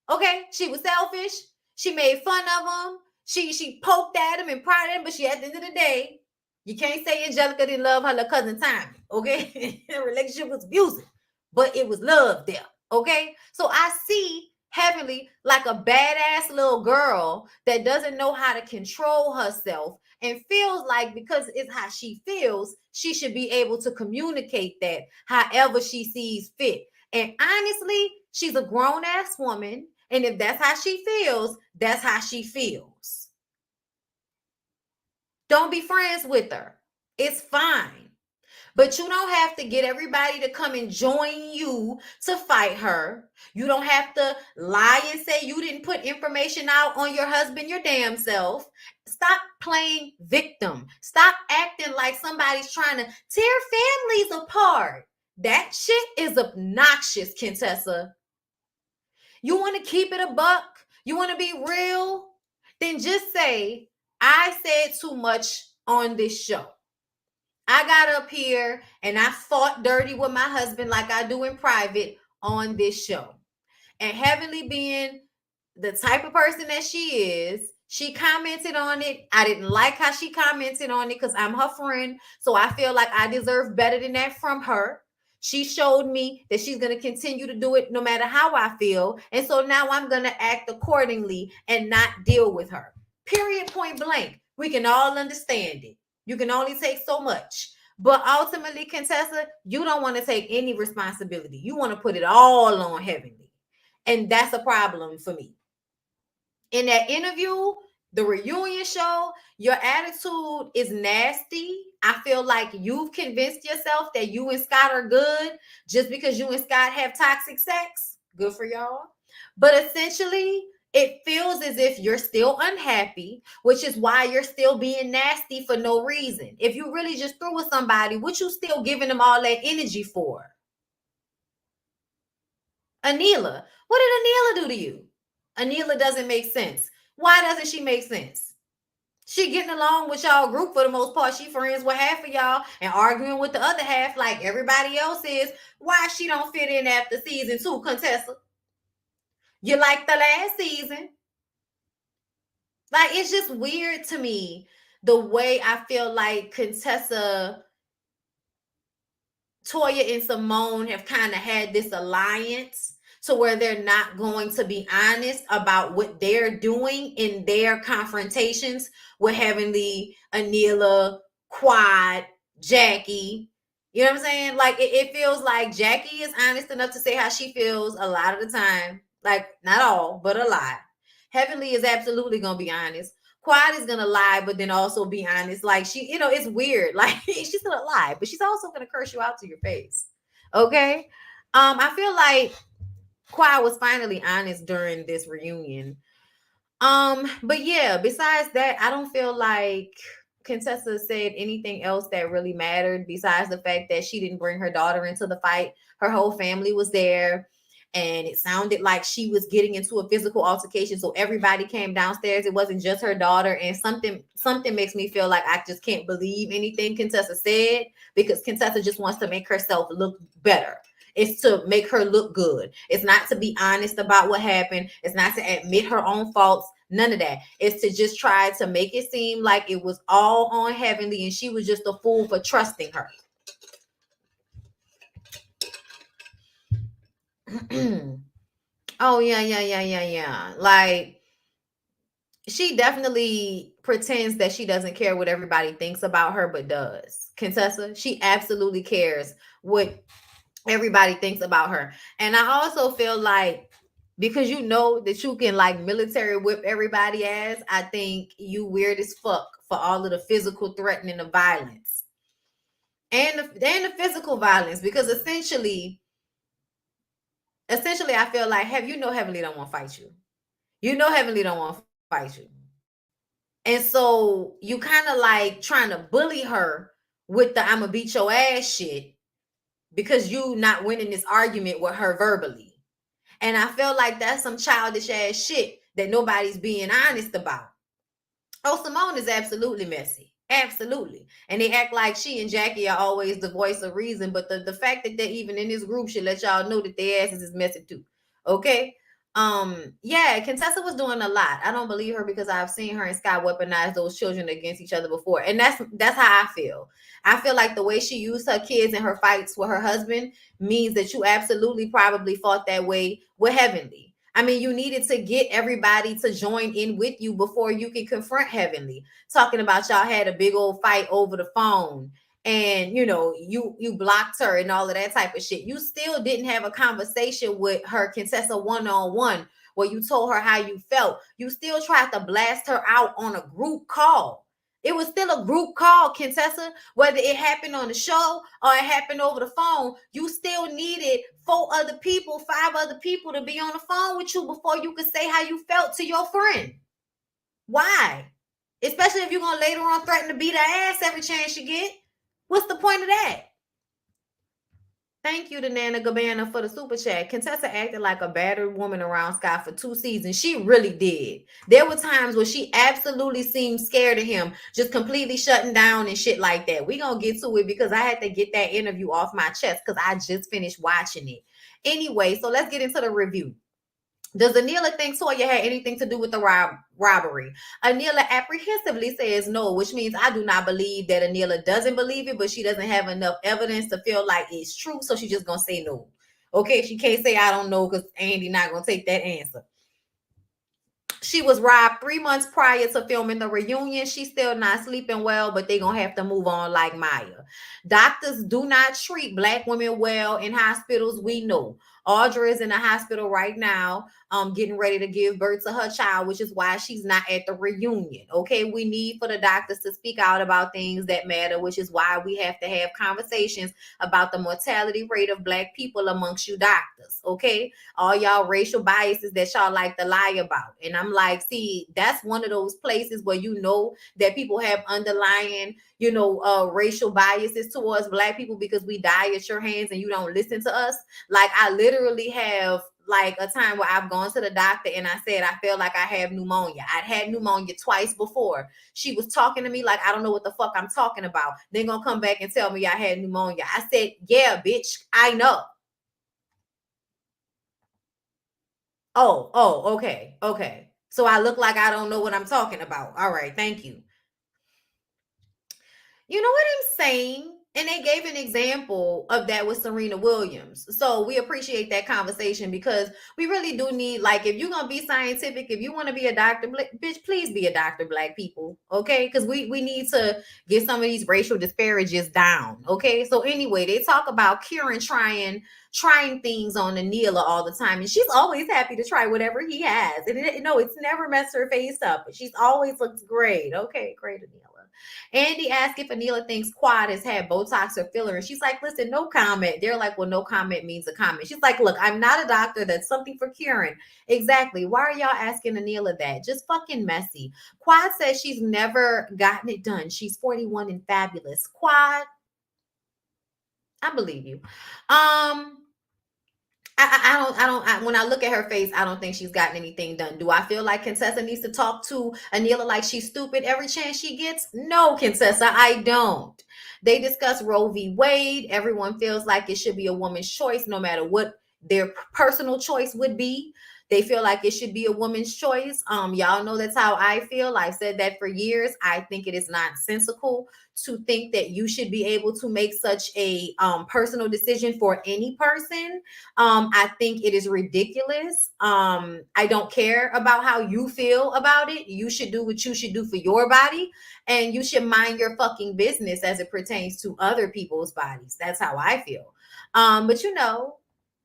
Okay, she was selfish. She made fun of them. She poked at him and prodded him, but at the end of the day, you can't say Angelica didn't love her little cousin Tommy, okay? The relationship was abusive, but it was love there, okay? So I see Heavenly like a badass little girl that doesn't know how to control herself and feels like because it's how she feels, she should be able to communicate that however she sees fit. And honestly, she's a grown-ass woman, and if that's how she feels, that's how she feels. Don't be friends with her. It's fine. But you don't have to get everybody to come and join you to fight her. You don't have to lie and say you didn't put information out on your husband, your damn self. Stop playing victim. Stop acting like somebody's trying to tear families apart. That shit is obnoxious, Contessa. You want to keep it a buck? You want to be real? Then just say, I said too much on this show. I got up here and I fought dirty with my husband like I do in private on this show. And Heavenly being the type of person that she is, she commented on it. I didn't like how she commented on it because I'm her friend. So I feel like I deserve better than that from her. She showed me that she's going to continue to do it no matter how I feel. And so now I'm going to act accordingly and not deal with her. Period, point blank. We can all understand it. You can only take so much. But ultimately, Contessa, you don't want to take any responsibility. You want to put it all on Heavenly. And that's a problem for me. In that interview, the reunion show, your attitude is nasty. I feel like you've convinced yourself that you and Scott are good just because you and Scott have toxic sex. Good for y'all. But essentially, it feels as if you're still unhappy, which is why you're still being nasty for no reason. If you really just through with somebody, what you still giving them all that energy for? Anila, what did Anila do to you? Anila doesn't make sense. Why doesn't she make sense? She getting along with y'all group for the most part. She friends with half of y'all and arguing with the other half like everybody else is. Why she don't fit in after season 2, Contessa? You like the last season. Like, it's just weird to me the way I feel like Contessa, Toya, and Simone have kind of had this alliance to where they're not going to be honest about what they're doing in their confrontations with Heavenly, Anila, Quad, Jackie. You know what I'm saying? Like, it feels like Jackie is honest enough to say how she feels a lot of the time. Like, not all, but a lot. Heavenly is absolutely going to be honest. Quad is going to lie, but then also be honest. Like, she, you know, it's weird. Like, she's going to lie, but she's also going to curse you out to your face. Okay? I feel like Quad was finally honest during this reunion. But yeah, besides that, I don't feel like Contessa said anything else that really mattered besides the fact that she didn't bring her daughter into the fight. Her whole family was there, and it sounded like she was getting into a physical altercation. So everybody came downstairs. It wasn't just her daughter. And something makes me feel like I just can't believe anything Contessa said, because Contessa just wants to make herself look better. It's to make her look good. It's not to be honest about what happened. It's not to admit her own faults. None of that. It's to just try to make it seem like it was all on Heavenly and she was just a fool for trusting her. Oh, yeah. Like, she definitely pretends that she doesn't care what everybody thinks about her, but does. Contessa, she absolutely cares what everybody thinks about her. And I also feel like, because you know that you can like military whip everybody ass, I think you weird as fuck for all of the physical threatening of violence. And the physical violence, because essentially I feel like Heavenly don't want to fight you. You know Heavenly don't want to fight you. And so you kind of like trying to bully her with the I'ma beat your ass shit because you not winning this argument with her verbally. And I feel like that's some childish ass shit that nobody's being honest about. Oh, Simone is absolutely messy. Absolutely. And they act like she and Jackie are always the voice of reason. But the fact that they're even in this group should let y'all know that their asses is messy too. Okay? Yeah, Contessa was doing a lot. I don't believe her because I've seen her and Sky weaponize those children against each other before. And that's how I feel. I feel like the way she used her kids in her fights with her husband means that you absolutely probably fought that way with Heavenly. I mean, you needed to get everybody to join in with you before you can confront Heavenly. Talking about y'all had a big old fight over the phone, and you blocked her and all of that type of shit. You still didn't have a conversation with her, Contessa, one-on-one, where you told her how you felt. You still tried to blast her out on a group call. It was still a group call, Contessa. Whether it happened on the show or it happened over the phone, you still needed 5 other people to be on the phone with you before you could say how you felt to your friend. Why? Especially if you're going to later on threaten to beat her ass every chance you get. What's the point of that? Thank you to Nana Gabbana for the super chat. Contessa acted like a battered woman around Scott for 2 seasons. She really did. There were times where she absolutely seemed scared of him, just completely shutting down and shit like that. We gonna get to it because I had to get that interview off my chest because I just finished watching it. Anyway, so let's get into the review. Does Anila think Toya had anything to do with the robbery? Anila apprehensively says no, which means I do not believe that Anila doesn't believe it, but she doesn't have enough evidence to feel like it's true, so she's just gonna say no. Okay, she can't say I don't know because Andy not gonna take that answer. She was robbed 3 months prior to filming the reunion. She's still not sleeping well, but they're going to have to move on like Maya. Doctors do not treat Black women well in hospitals, we know. Audra is in the hospital right now, getting ready to give birth to her child, which is why she's not at the reunion. Okay, we need for the doctors to speak out about things that matter, which is why we have to have conversations about the mortality rate of Black people amongst you doctors. Okay, all y'all racial biases that y'all like to lie about. And I'm like, see, that's one of those places where you know that people have underlying, racial biases towards Black people because we die at your hands and you don't listen to us. Like, I literally have like a time where I've gone to the doctor and I said, I feel like I have pneumonia. I'd had pneumonia twice before. She was talking to me like, I don't know what the fuck I'm talking about. They're going to come back and tell me I had pneumonia. I said, yeah, bitch, I know. Oh, okay. So I look like I don't know what I'm talking about. All right, thank you. You know what I'm saying? And they gave an example of that with Serena Williams. So we appreciate that conversation because we really do need, like, if you're going to be scientific, if you want to be a doctor, bitch, please be a doctor, Black people. Okay. Because we need to get some of these racial disparages down. Okay. So anyway, they talk about Kieran trying things on Anila all the time. And she's always happy to try whatever he has. And it's never messed her face up. But she's always looks great. Okay. Great, Anila. Andy asked if Anila thinks Quad has had Botox or filler. And she's like, listen, no comment. They're like, well, no comment means a comment. She's like, look, I'm not a doctor. That's something for Kieran. Exactly. Why are y'all asking Anila that? Just fucking messy. Quad says she's never gotten it done. She's 41 and fabulous. Quad, I believe you. When I look at her face, I don't think she's gotten anything done. Do I feel like Contessa needs to talk to Anila like she's stupid every chance she gets? No, Contessa, I don't. They discuss Roe v. Wade. Everyone feels like it should be a woman's choice, no matter what their personal choice would be. They feel like it should be a woman's choice. Y'all know that's how I feel. I've said that for years. I think it is nonsensical to think that you should be able to make such a personal decision for any person. I think it is ridiculous. I don't care about how you feel about it. You should do what you should do for your body, and you should mind your fucking business as it pertains to other people's bodies. That's how I feel. But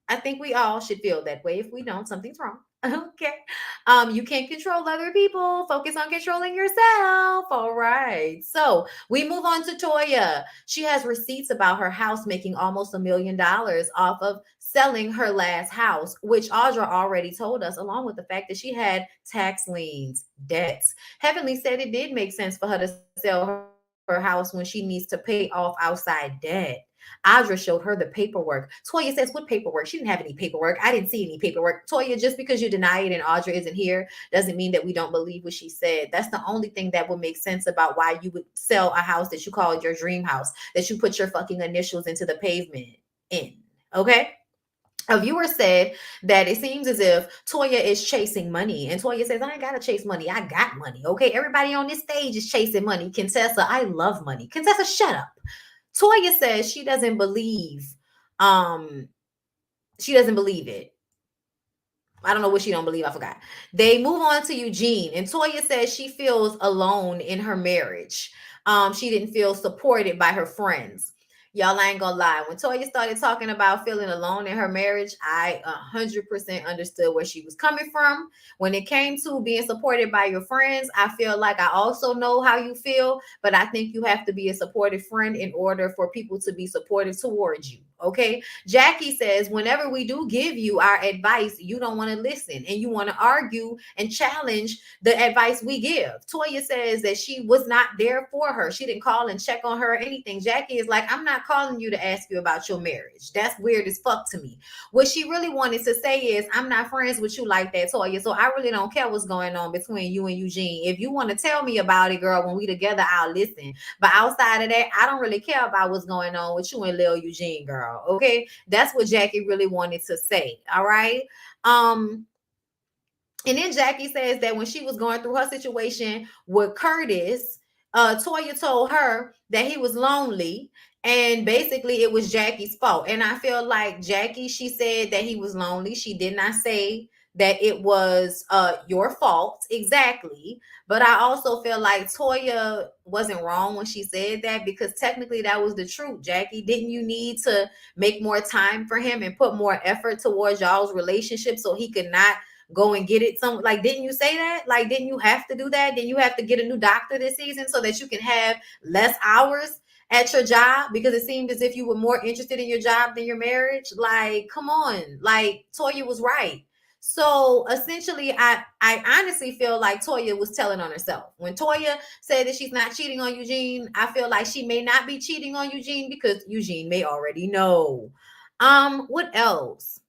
I think we all should feel that way. If we don't, something's wrong. Okay. You can't control other people. Focus on controlling yourself. All right. So we move on to Toya. She has receipts about her house making almost $1 million off of selling her last house, which Audra already told us, along with the fact that she had tax liens, debts. Heavenly said it did make sense for her to sell her house when she needs to pay off outside debt. Audra showed her the paperwork. Toya says, what paperwork? She didn't have any paperwork. I didn't see any paperwork. Toya, just because you deny it and Audra isn't here doesn't mean that we don't believe what she said. That's the only thing that would make sense about why you would sell a house that you called your dream house, that you put your fucking initials into the pavement in. Okay? A viewer said that it seems as if Toya is chasing money. And Toya says, I ain't got to chase money. I got money. Okay. Everybody on this stage is chasing money. Contessa, I love money. Contessa, shut up. Toya says she doesn't believe, um, she doesn't believe it. I don't know what she don't believe. I forgot. They move on to Eugene, and Toya says she feels alone in her marriage. She didn't feel supported by her friends. Y'all, I ain't gonna lie. When Toya started talking about feeling alone in her marriage, I 100% understood where she was coming from. When it came to being supported by your friends, I feel like I also know how you feel, but I think you have to be a supportive friend in order for people to be supportive towards you. Okay. Jackie says, whenever we do give you our advice, you don't want to listen and you want to argue and challenge the advice we give. Toya says that she was not there for her. She didn't call and check on her or anything. Jackie is like, I'm not calling you to ask you about your marriage. That's weird as fuck to me. What she really wanted to say is, I'm not friends with you like that, Toya. So I really don't care what's going on between you and Eugene. If you want to tell me about it, girl, when we together, I'll listen. But outside of that, I don't really care about what's going on with you and Lil Eugene, girl. Okay. That's what Jackie really wanted to say. All right. And then Jackie says that when she was going through her situation with Curtis, Toya told her that he was lonely, and basically it was Jackie's fault. And I feel like Jackie, she said that he was lonely. She did not say that it was your fault exactly. But I also feel like Toya wasn't wrong when she said that, because technically that was the truth. Jackie, didn't you need to make more time for him and put more effort towards y'all's relationship so he could not go and get it? Some, like, didn't you say that? Like, didn't you have to do that? Didn't you have to get a new doctor this season so that you can have less hours at your job, because it seemed as if you were more interested in your job than your marriage? Like, come on. Like, Toya was right. So essentially, I honestly feel like Toya was telling on herself. When Toya said that she's not cheating on Eugene, I feel like she may not be cheating on Eugene because Eugene may already know. What else?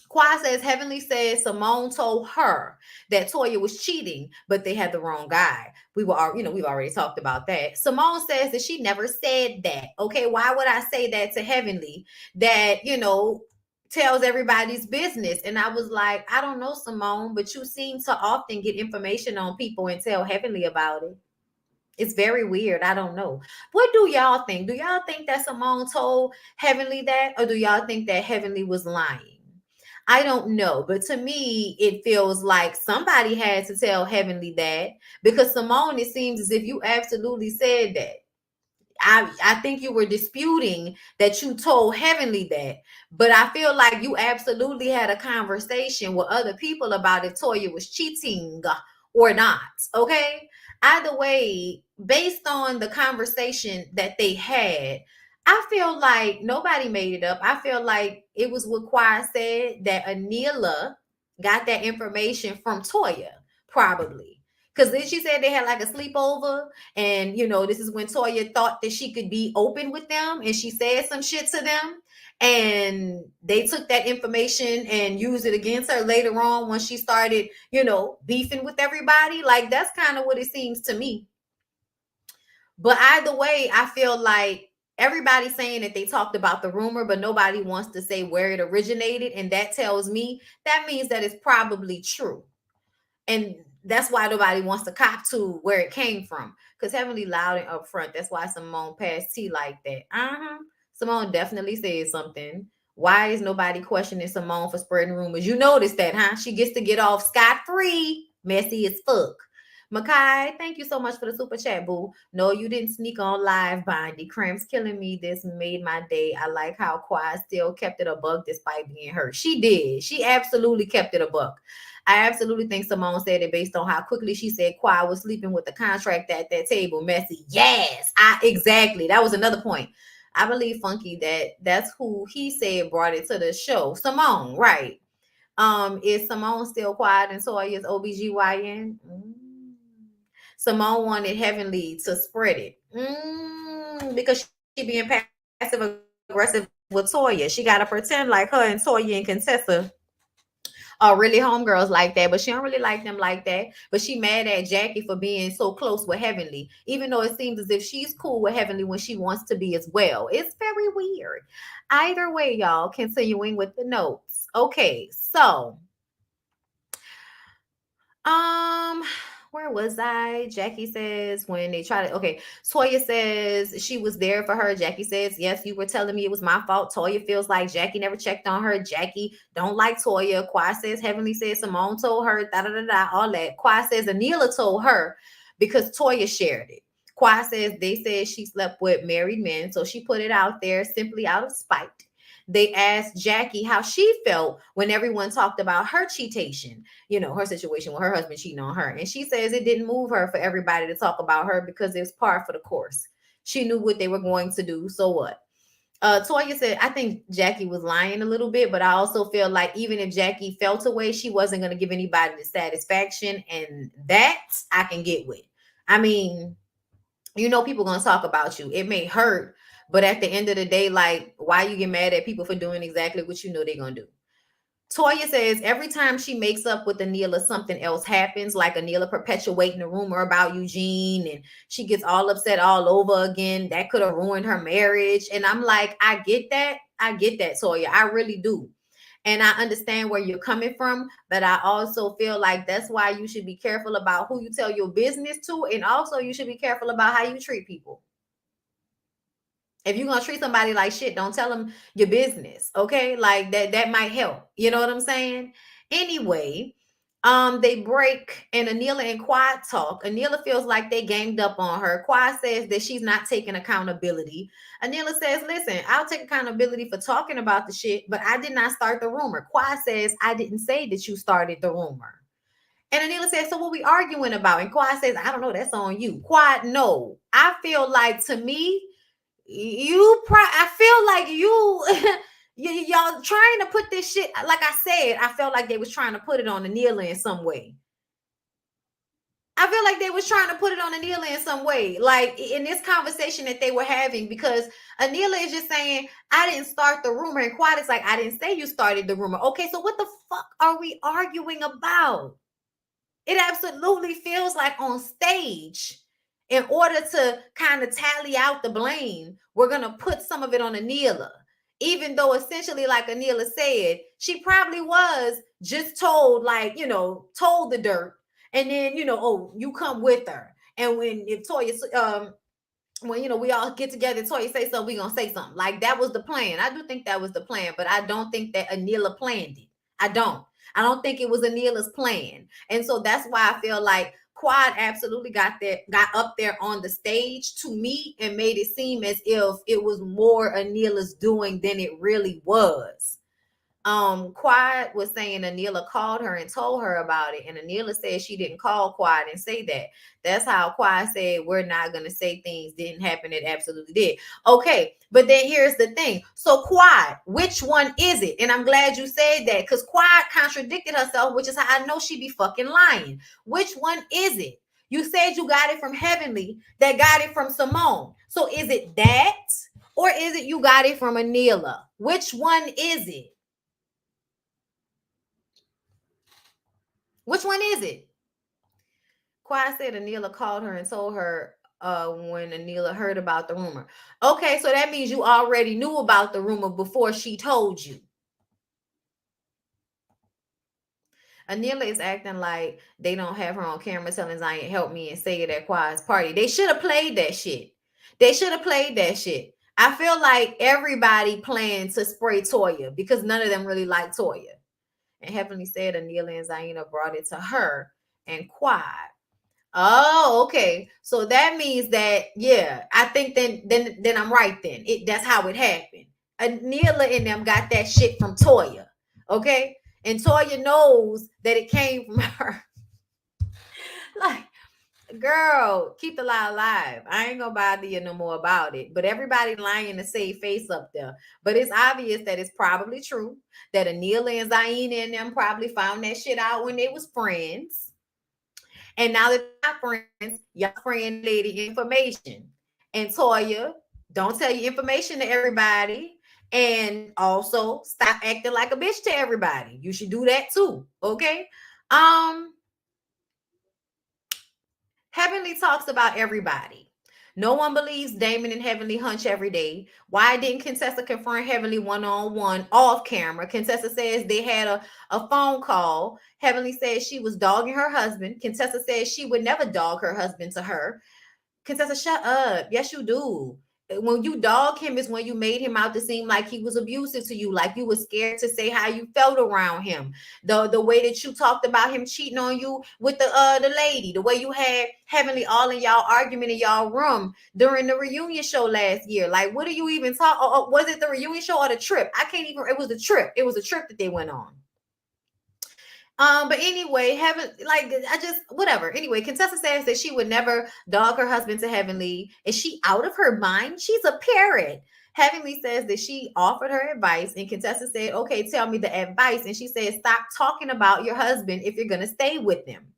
Qua says Heavenly says Simone told her that Toya was cheating, but they had the wrong guy. We've already talked about that. Simone says that she never said that. Okay, why would I say that to Heavenly? That, tells everybody's business. And I was like, I don't know, Simone, but you seem to often get information on people and tell Heavenly about it. It's very weird. I don't know. What do y'all think? Do y'all think that Simone told Heavenly that, or do y'all think that Heavenly was lying? I don't know, but to me, it feels like somebody had to tell Heavenly that, because Simone, it seems as if you absolutely said that. I think you were disputing that you told Heavenly that, but I feel like you absolutely had a conversation with other people about if Toya was cheating or not. Okay. Either way, based on the conversation that they had, I feel like nobody made it up. I feel like it was what Quai said, that Anila got that information from Toya, probably. Because then she said they had like a sleepover, and this is when Toya thought that she could be open with them, and she said some shit to them, and they took that information and used it against her later on when she started, beefing with everybody. Like, that's kind of what it seems to me. But either way, I feel like everybody's saying that they talked about the rumor, but nobody wants to say where it originated, and that tells me that means that it's probably true. And that's why nobody wants to cop to where it came from, because Heavenly loud and upfront. That's why Simone passed tea like that. Simone definitely said something. Why is nobody questioning Simone for spreading rumors? You noticed that, huh? She gets to get off scot-free. Messy as fuck. Makai, thank you so much for the super chat, boo. No, you didn't sneak on live, Bondy. Cramps killing me. This made my day. I like how Quai still kept it a buck despite being hurt. She did. She absolutely kept it a buck. I absolutely think Simone said it based on how quickly she said Quai was sleeping with the contract at that table. Messy. Yes, exactly. That was another point. I believe Funky that's who he said brought it to the show. Simone, right. Is Simone still quiet and Toya's OBGYN? Simone wanted Heavenly to spread it. Because she being passive aggressive with Toya. She got to pretend like her and Toya and Contessa are really homegirls like that, but she don't really like them like that. But she mad at Jackie for being so close with Heavenly, even though it seems as if she's cool with Heavenly when she wants to be as well. It's very weird. Either way, y'all, continuing with the notes. Okay, so um, where was I? Jackie says when they try to, okay, Toya says she was there for her. Jackie says, yes, you were telling me it was my fault. Toya feels like Jackie never checked on her. Jackie don't like Toya. Quai says Heavenly says Simone told her, da da da da, all that. Quai says Anila told her because Toya shared it. Quai says they said she slept with married men, so she put it out there simply out of spite. They asked Jackie how she felt when everyone talked about her cheatation, her situation with her husband cheating on her. And she says it didn't move her for everybody to talk about her because it was par for the course. She knew what they were going to do. So what? Toya said, I think Jackie was lying a little bit, but I also feel like even if Jackie felt away, she wasn't going to give anybody the satisfaction. And that I can get with. I mean, people going to talk about you. It may hurt, but at the end of the day, like, why you get mad at people for doing exactly what you know they're going to do? Toya says every time she makes up with Anila, something else happens, like Anila perpetuating the rumor about Eugene, and she gets all upset all over again. That could have ruined her marriage. And I'm like, I get that. I get that, Toya. I really do. And I understand where you're coming from, but I also feel like that's why you should be careful about who you tell your business to. And also you should be careful about how you treat people. If you're gonna treat somebody like shit, don't tell them your business. Okay. Like that might help. You know what I'm saying? Anyway, they break and Anila and Quad talk. Anila feels like they ganged up on her. Quad says that she's not taking accountability. Anila says, listen, I'll take accountability for talking about the shit, but I did not start the rumor. Quad says, I didn't say that you started the rumor. And Anila says, so what we arguing about? And Quad says, I don't know, that's on you. Quad, no. I feel like, to me, I feel like y'all trying to put this shit, like I said, I felt like they was trying to put it on Anila in some way. I feel like they was trying to put it on Anila in some way, like in this conversation that they were having, because Anila is just saying, I didn't start the rumor, and Quad is like, I didn't say you started the rumor. Okay, so what the fuck are we arguing about? It absolutely feels like on stage, in order to kind of tally out the blame, we're going to put some of it on Anila. Even though essentially, like Anila said, she probably was just told, like, told the dirt. And then, oh, you come with her. And if Toya, when we all get together, Toya say something, we gonna say something. Like, that was the plan. I do think that was the plan, but I don't think that Anila planned it. I don't think it was Anila's plan. And so that's why I feel like Quad absolutely got up there on the stage to me and made it seem as if it was more Anila's doing than it really was. Quad was saying Anila called her and told her about it, and Anila said she didn't call Quad and say that. That's how Quad said we're not gonna say things didn't happen. It absolutely did. Okay, but then here's the thing. So Quad, which one is it? And I'm glad you said that, because Quad contradicted herself, which is how I know she be fucking lying. Which one is it? You said you got it from Heavenly, that got it from Simone. So is it that, or is it you got it from Anila? Which one is it? Which one is it? Quad said Anila called her and told her when Anila heard about the rumor. Okay, so that means you already knew about the rumor before she told you. Anila is acting like they don't have her on camera telling Zion, help me and say it at Quad's party. They should have played that shit. I feel like everybody planned to spray Toya because none of them really like Toya. And Heavenly said Anila and Zaina brought it to her and Quad. Oh, okay. So that means that, yeah, I think then I'm right then. That's how it happened. Anila and them got that shit from Toya. Okay? And Toya knows that it came from her. Like, girl, keep the lie alive. I ain't gonna bother you no more about it. But everybody lying to save face up there. But it's obvious that it's probably true that Anila and Zaina and them probably found that shit out when they was friends. And now that they're not friends, y'all friend lady information. And Toya, don't tell your information to everybody. And also stop acting like a bitch to everybody. You should do that too. Okay. Heavenly talks about everybody. No one believes Damon and Heavenly hunch every day. Why didn't Contessa confront Heavenly one-on-one off camera? Contessa says they had a phone call. Heavenly says she was dogging her husband. Contessa says she would never dog her husband to her. Contessa, shut up. Yes, you do. When you dog him is when you made him out to seem like he was abusive to you, like you were scared to say how you felt around him. The way that you talked about him cheating on you with the lady, the way you had Heavenly all in y'all argument in y'all room during the reunion show last year. Like, what are you even talking? Was it the reunion show or the trip? I can't even. It was the trip. It was a trip that they went on. But anyway, I just whatever. Anyway, Contessa says that she would never dog her husband to Heavenly. Is she out of her mind? She's a parrot. Heavenly says that she offered her advice, and Contessa said, "Okay, tell me the advice." And she said, "Stop talking about your husband if you're gonna stay with him."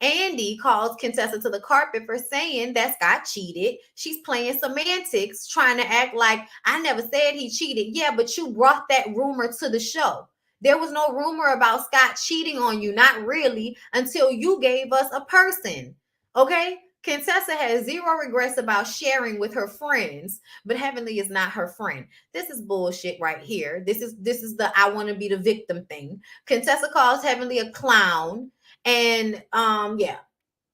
Andy calls Contessa to the carpet for saying that Scott cheated. She's playing semantics, trying to act like I never said he cheated. Yeah, but you brought that rumor to the show. There was no rumor about Scott cheating on you, not really, until you gave us a person. Okay? Contessa has zero regrets about sharing with her friends, but Heavenly is not her friend. This is bullshit right here. This is the I want to be the victim thing. Contessa calls Heavenly a clown. And yeah,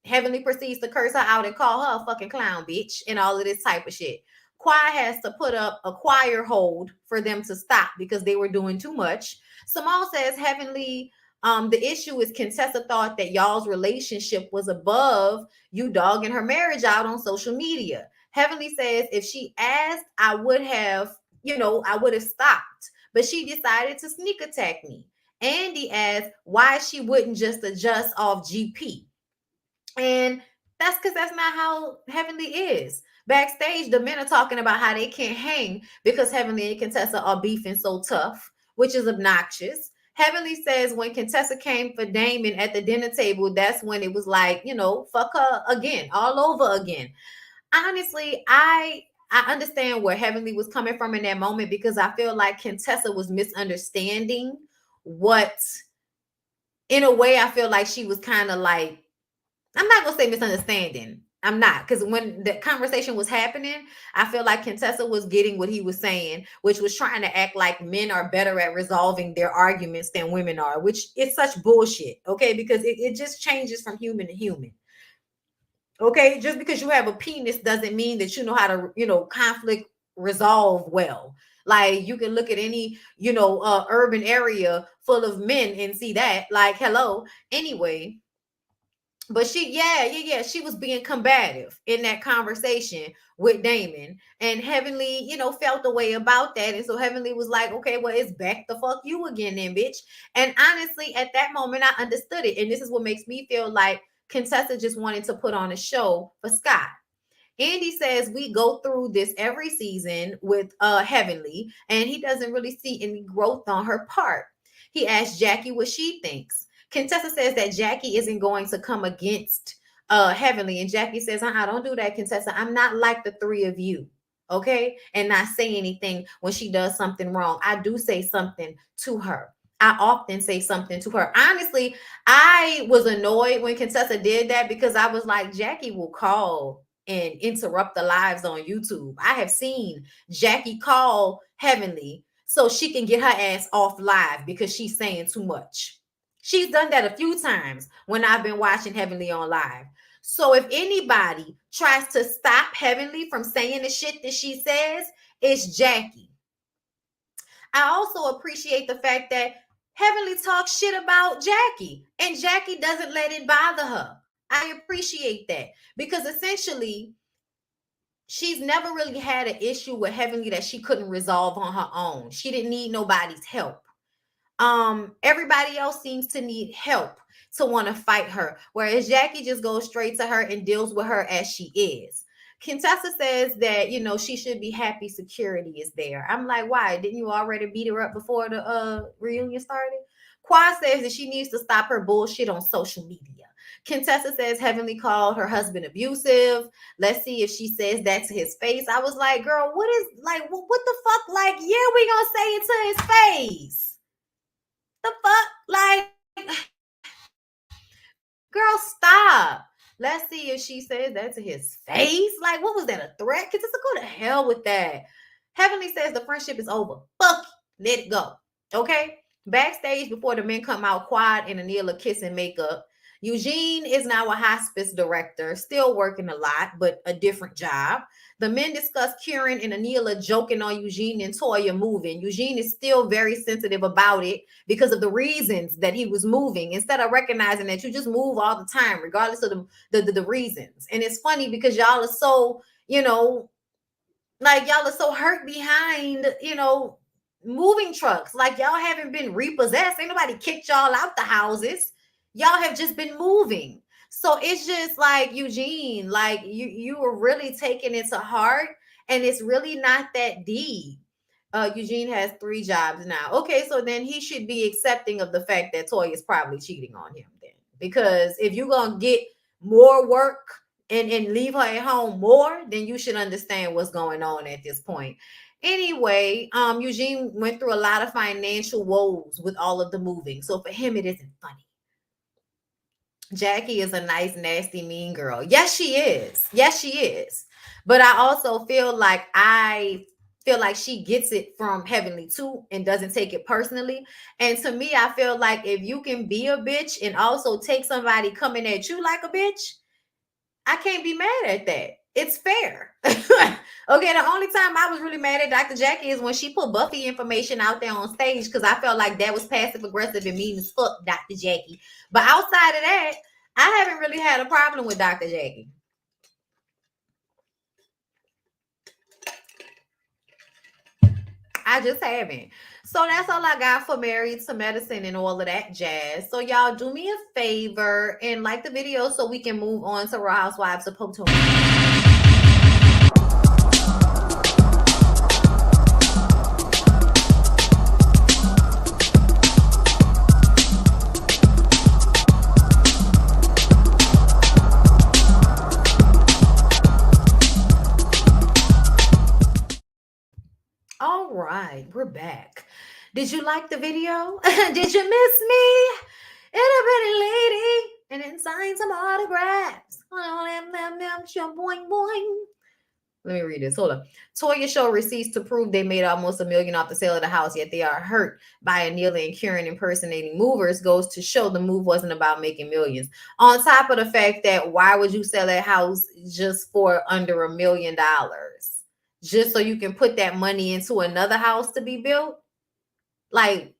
Heavenly proceeds to curse her out and call her a fucking clown bitch and all of this type of shit. Choir has to put up a choir hold for them to stop because they were doing too much. Simone says Heavenly, the issue is Contessa thought that y'all's relationship was above you dogging her marriage out on social media. Heavenly says if she asked, I would have, I would have stopped. But she decided to sneak attack me. Andy asked why she wouldn't just adjust off GP. And that's because that's not how Heavenly is. Backstage, the men are talking about how they can't hang because Heavenly and Contessa are beefing so tough, which is obnoxious. Heavenly says when Contessa came for Damon at the dinner table, that's when it was like, fuck her again, all over again. Honestly, I understand where Heavenly was coming from in that moment because I feel like Contessa was misunderstanding what, in a way, I feel like she was kind of like, I'm not gonna say misunderstanding. I'm not, because when the conversation was happening, I feel like Contessa was getting what he was saying, which was trying to act like men are better at resolving their arguments than women are, which is such bullshit, okay? Because it just changes from human to human. Okay, just because you have a penis doesn't mean that you know how to, conflict resolve well. Like you can look at any, urban area full of men and see that. Like, hello. Anyway, but she was being combative in that conversation with Damon, and Heavenly, felt the way about that, and so Heavenly was like, okay, well, it's back the fuck you again, then, bitch. And honestly, at that moment, I understood it, and this is what makes me feel like Contessa just wanted to put on a show for Scott. Andy says we go through this every season with Heavenly, and he doesn't really see any growth on her part. He asked Jackie what she thinks. Contessa says that Jackie isn't going to come against Heavenly, and Jackie says, don't do that, Contessa. I'm not like the three of you, okay? And not say anything when she does something wrong. I do say something to her. I often say something to her. Honestly, I was annoyed when Contessa did that because I was like, Jackie will call and interrupt the lives on YouTube. I have seen Jackie call Heavenly so she can get her ass off live because she's saying too much. She's done that a few times when I've been watching Heavenly on live. So if anybody tries to stop Heavenly from saying the shit that she says, it's Jackie. I also appreciate the fact that Heavenly talks shit about Jackie, and Jackie doesn't let it bother her. I appreciate that because essentially she's never really had an issue with Heavenly that she couldn't resolve on her own. She didn't need nobody's help. Everybody else seems to need help to want to fight her, whereas Jackie just goes straight to her and deals with her as she is. Contessa says that, she should be happy security is there. I'm like, why? Didn't you already beat her up before the reunion started? Qua says that she needs to stop her bullshit on social media. Contessa says Heavenly called her husband abusive. Let's see if she says that to his face. I was like, girl, what is like, what the fuck? Like, yeah, we gonna say it to his face. The fuck? Like, girl, stop. Let's see if she says that to his face. Like, what was that? A threat? Because it's a go to hell with that. Heavenly says the friendship is over. Fuck you. Let it go. Okay? Backstage, before the men come out, Quad and Anila kiss and make up. Eugene is now a hospice director, still working a lot, but a different job. The men discuss Kieran and Anila joking on Eugene and Toya moving. Eugene is still very sensitive about it because of the reasons that he was moving, instead of recognizing that you just move all the time, regardless of the reasons. And it's funny because y'all are so, like y'all are so hurt behind, moving trucks. Like y'all haven't been repossessed. Ain't nobody kicked y'all out the houses. Y'all have just been moving. So it's just like, Eugene, like you were really taking it to heart, and it's really not that deep. Eugene has 3 jobs now. Okay, so then he should be accepting of the fact that Toya is probably cheating on him then. Because if you're gonna get more work and leave her at home more, then you should understand what's going on at this point. Anyway, Eugene went through a lot of financial woes with all of the moving. So for him, it isn't funny. Jackie is a nice, nasty, mean girl. Yes, she is. Yes, she is. But I also feel like she gets it from Heavenly too and doesn't take it personally. And to me, I feel like if you can be a bitch and also take somebody coming at you like a bitch, I can't be mad at that. It's fair. Okay, the only time I was really mad at Dr. Jackie is when she put Buffy information out there on stage, because I felt like that was passive aggressive and mean as fuck, Dr. Jackie. But outside of that, I haven't really had a problem with Dr. Jackie. I just haven't. So that's all I got for Married to Medicine and all of that jazz. So y'all do me a favor and like the video so we can move on to Real Housewives of Potomac. All right, we're back. Did you like the video? Did you miss me? In a pretty lady, and then sign some autographs. Boing, boing. Let me read this. Hold on. Toya show receipts to prove they made almost $1 million off the sale of the house, yet they are hurt by Anila and Kieran impersonating movers. Goes to show the move wasn't about making millions. On top of the fact that why would you sell that house just for under $1 million? Just so you can put that money into another house to be built? Like,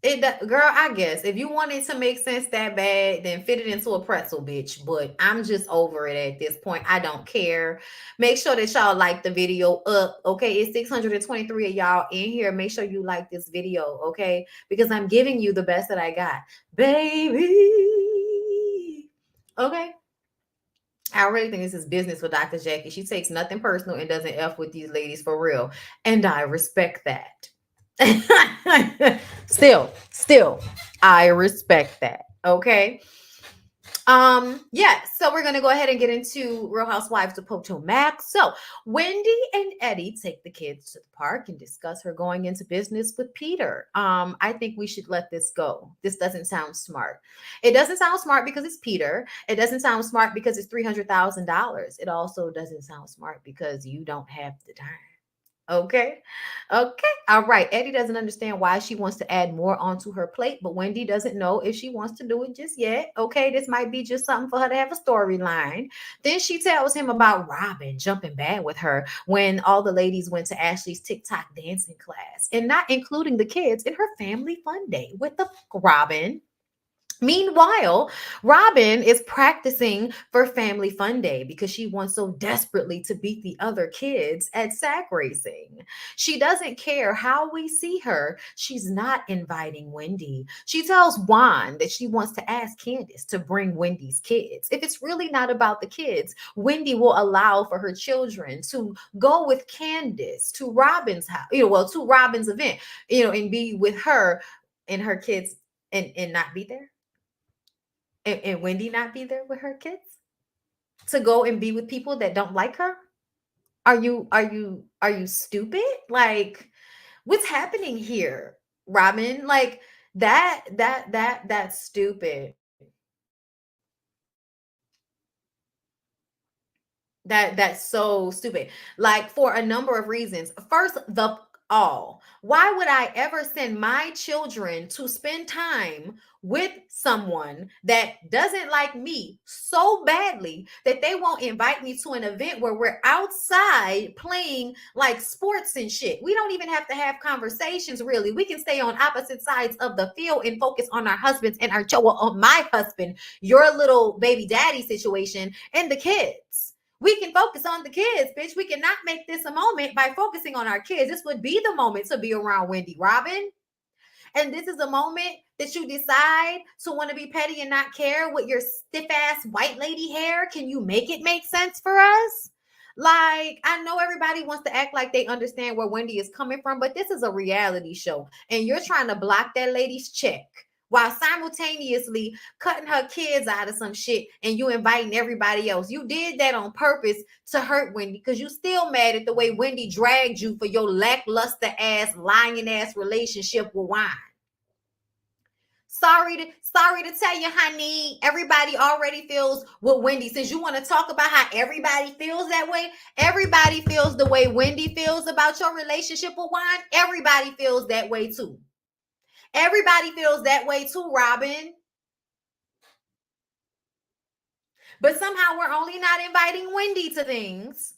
girl, I guess if you wanted to make sense that bad, then fit it into a pretzel, bitch. But I'm just over it at this point. I don't care. Make sure that y'all like the video up. Okay, it's 623 of y'all in here. Make sure you like this video, okay? Because I'm giving you the best that I got, baby. Okay. I really think this is business for Dr. Jackie. She takes nothing personal and doesn't F with these ladies for real. And I respect that. Still, I respect that. Okay. Yeah, so we're gonna go ahead and get into Real Housewives of Potomac. So Wendy and Eddie take the kids to the park and discuss her going into business with Peter. I think we should let this go. This doesn't sound smart. It doesn't sound smart because it's Peter. It doesn't sound smart because it's $300,000. It also doesn't sound smart because you don't have the time. Okay. All right. Eddie doesn't understand why she wants to add more onto her plate, but Wendy doesn't know if she wants to do it just yet. Okay. This might be just something for her to have a storyline. Then she tells him about Robyn jumping bad with her when all the ladies went to Ashley's TikTok dancing class and not including the kids in her family fun day. With the Robyn. Meanwhile, Robyn is practicing for Family Fun Day because she wants so desperately to beat the other kids at sack racing. She doesn't care how we see her. She's not inviting Wendy. She tells Juan that she wants to ask Candace to bring Wendy's kids. If it's really not about the kids, Wendy will allow for her children to go with Candace to Robyn's house, to Robyn's event, and be with her and her kids and not be there. and Wendy not be there with her kids to go and be with people that don't like her? Are you stupid? Like, what's happening here, Robyn? Like that's stupid. That's so stupid. Like, for a number of reasons. First, why would I ever send my children to spend time with someone that doesn't like me so badly that they won't invite me to an event where we're outside playing like sports and shit? We don't even have to have conversations, really. We can stay on opposite sides of the field and focus on our husbands and our on my husband, your little baby daddy situation, and the kids. We can focus on the kids, bitch. We cannot make this a moment by focusing on our kids. This would be the moment to be around Wendy, Robyn. And this is a moment that you decide to want to be petty and not care with your stiff ass white lady hair. Can you make it make sense for us? Like, I know everybody wants to act like they understand where Wendy is coming from, but this is a reality show, and you're trying to block that lady's check while simultaneously cutting her kids out of some shit, and you inviting everybody else. You did that on purpose to hurt Wendy, because you still mad at the way Wendy dragged you for your lackluster ass, lying ass relationship with wine. Sorry to tell you, honey. Everybody already feels what Wendy. Since you want to talk about how everybody feels that way, everybody feels the way Wendy feels about your relationship with wine. Everybody feels that way too. Everybody feels that way too, Robyn. But somehow we're only not inviting Wendy to things.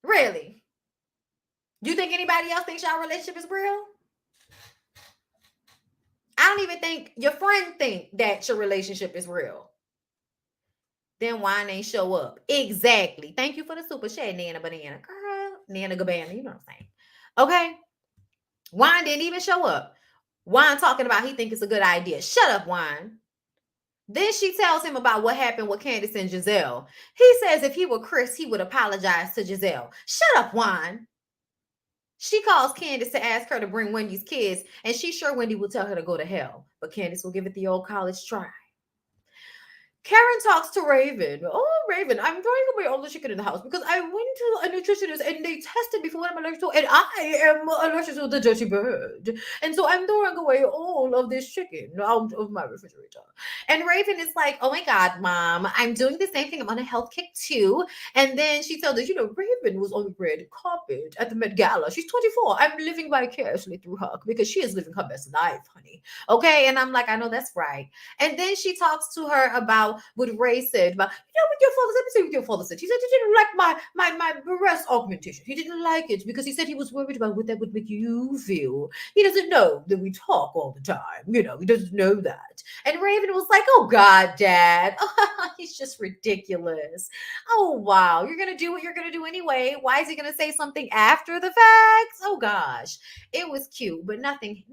Really? You think anybody else thinks y'all relationship is real? I don't even think your friend think that your relationship is real. Then why ain't show up? Exactly. Thank you for the super chat, Nana Banana. Girl, Nana Gabbana, you know what I'm saying. Okay. Wine didn't even show up. Wine talking about he think it's a good idea. Shut up, Wine. Then she tells him about what happened with Candace and Giselle. He says if he were Chris, he would apologize to Giselle. Shut up, Wine. She calls Candace to ask her to bring Wendy's kids, and she's sure Wendy will tell her to go to hell, but Candace will give it the old college try. Karen talks to Raven. Oh, Raven, I'm throwing away all the chicken in the house because I went to a nutritionist and they tested me for what I'm allergic to, and I am allergic to the dirty bird. And so I'm throwing away all of this chicken out of my refrigerator. And Raven is like, oh my God, Mom, I'm doing the same thing. I'm on a health kick too. And then she tells us, Raven was on the red carpet at the Met Gala. She's 24. I'm living vicariously through her because she is living her best life, honey. Okay. And I'm like, I know that's right. And then she talks to her about what Ray said about, what your father said. Let me say what your father said. He said he didn't like my breast augmentation. He didn't like it because he said he was worried about what that would make you feel. He doesn't know that we talk all the time. He doesn't know that. And Raven was like, oh God, Dad. He's just ridiculous. Oh wow. You're gonna do what you're gonna do anyway. Why is he gonna say something after the facts? Oh gosh. It was cute, but nothing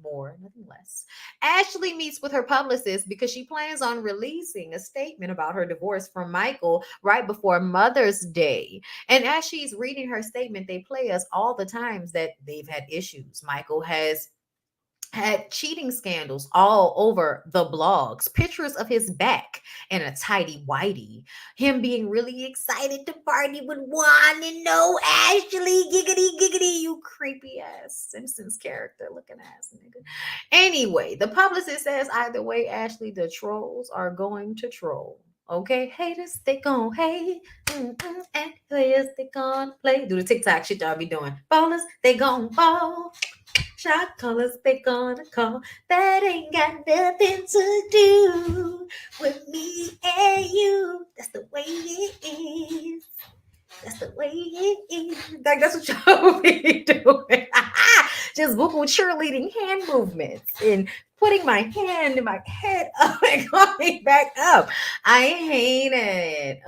more, nothing less. Ashley meets with her publicist because she plans on releasing a statement about her divorce from Michael right before Mother's Day. And as she's reading her statement, they play us all the times that they've had issues. Michael has had cheating scandals all over the blogs, pictures of his back and a tidy whitey, him being really excited to party with Juan and no Ashley, giggity, you creepy ass Simpsons character looking ass nigga. Anyway, the publicist says either way, Ashley, the trolls are going to troll. Okay, haters, they gon' hate, and players, they gon' play. Do the TikTok shit y'all be doing. Ballers, they gon' ball. Shot callers, they gonna call. That ain't got nothing to do with me and you. That's the way it is. That's the way it is. Like, that's what y'all be doing. Just vocal cheerleading hand movements and putting my hand in my head up and coming back up. I hate it.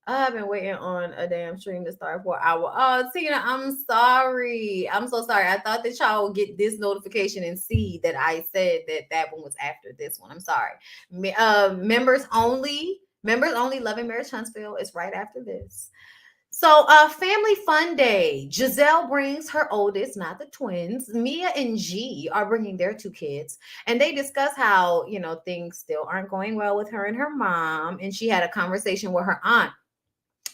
I've been waiting on a damn stream to start for an hour. Oh, Tina, I'm sorry. I'm so sorry. I thought that y'all would get this notification and see that I said that one was after this one. I'm sorry. Members only. Love and Marriage Huntsville is right after this. So, family fun day. Giselle brings her oldest, not the twins. Mia and G are bringing their two kids, and they discuss how things still aren't going well with her and her mom. And she had a conversation with her aunt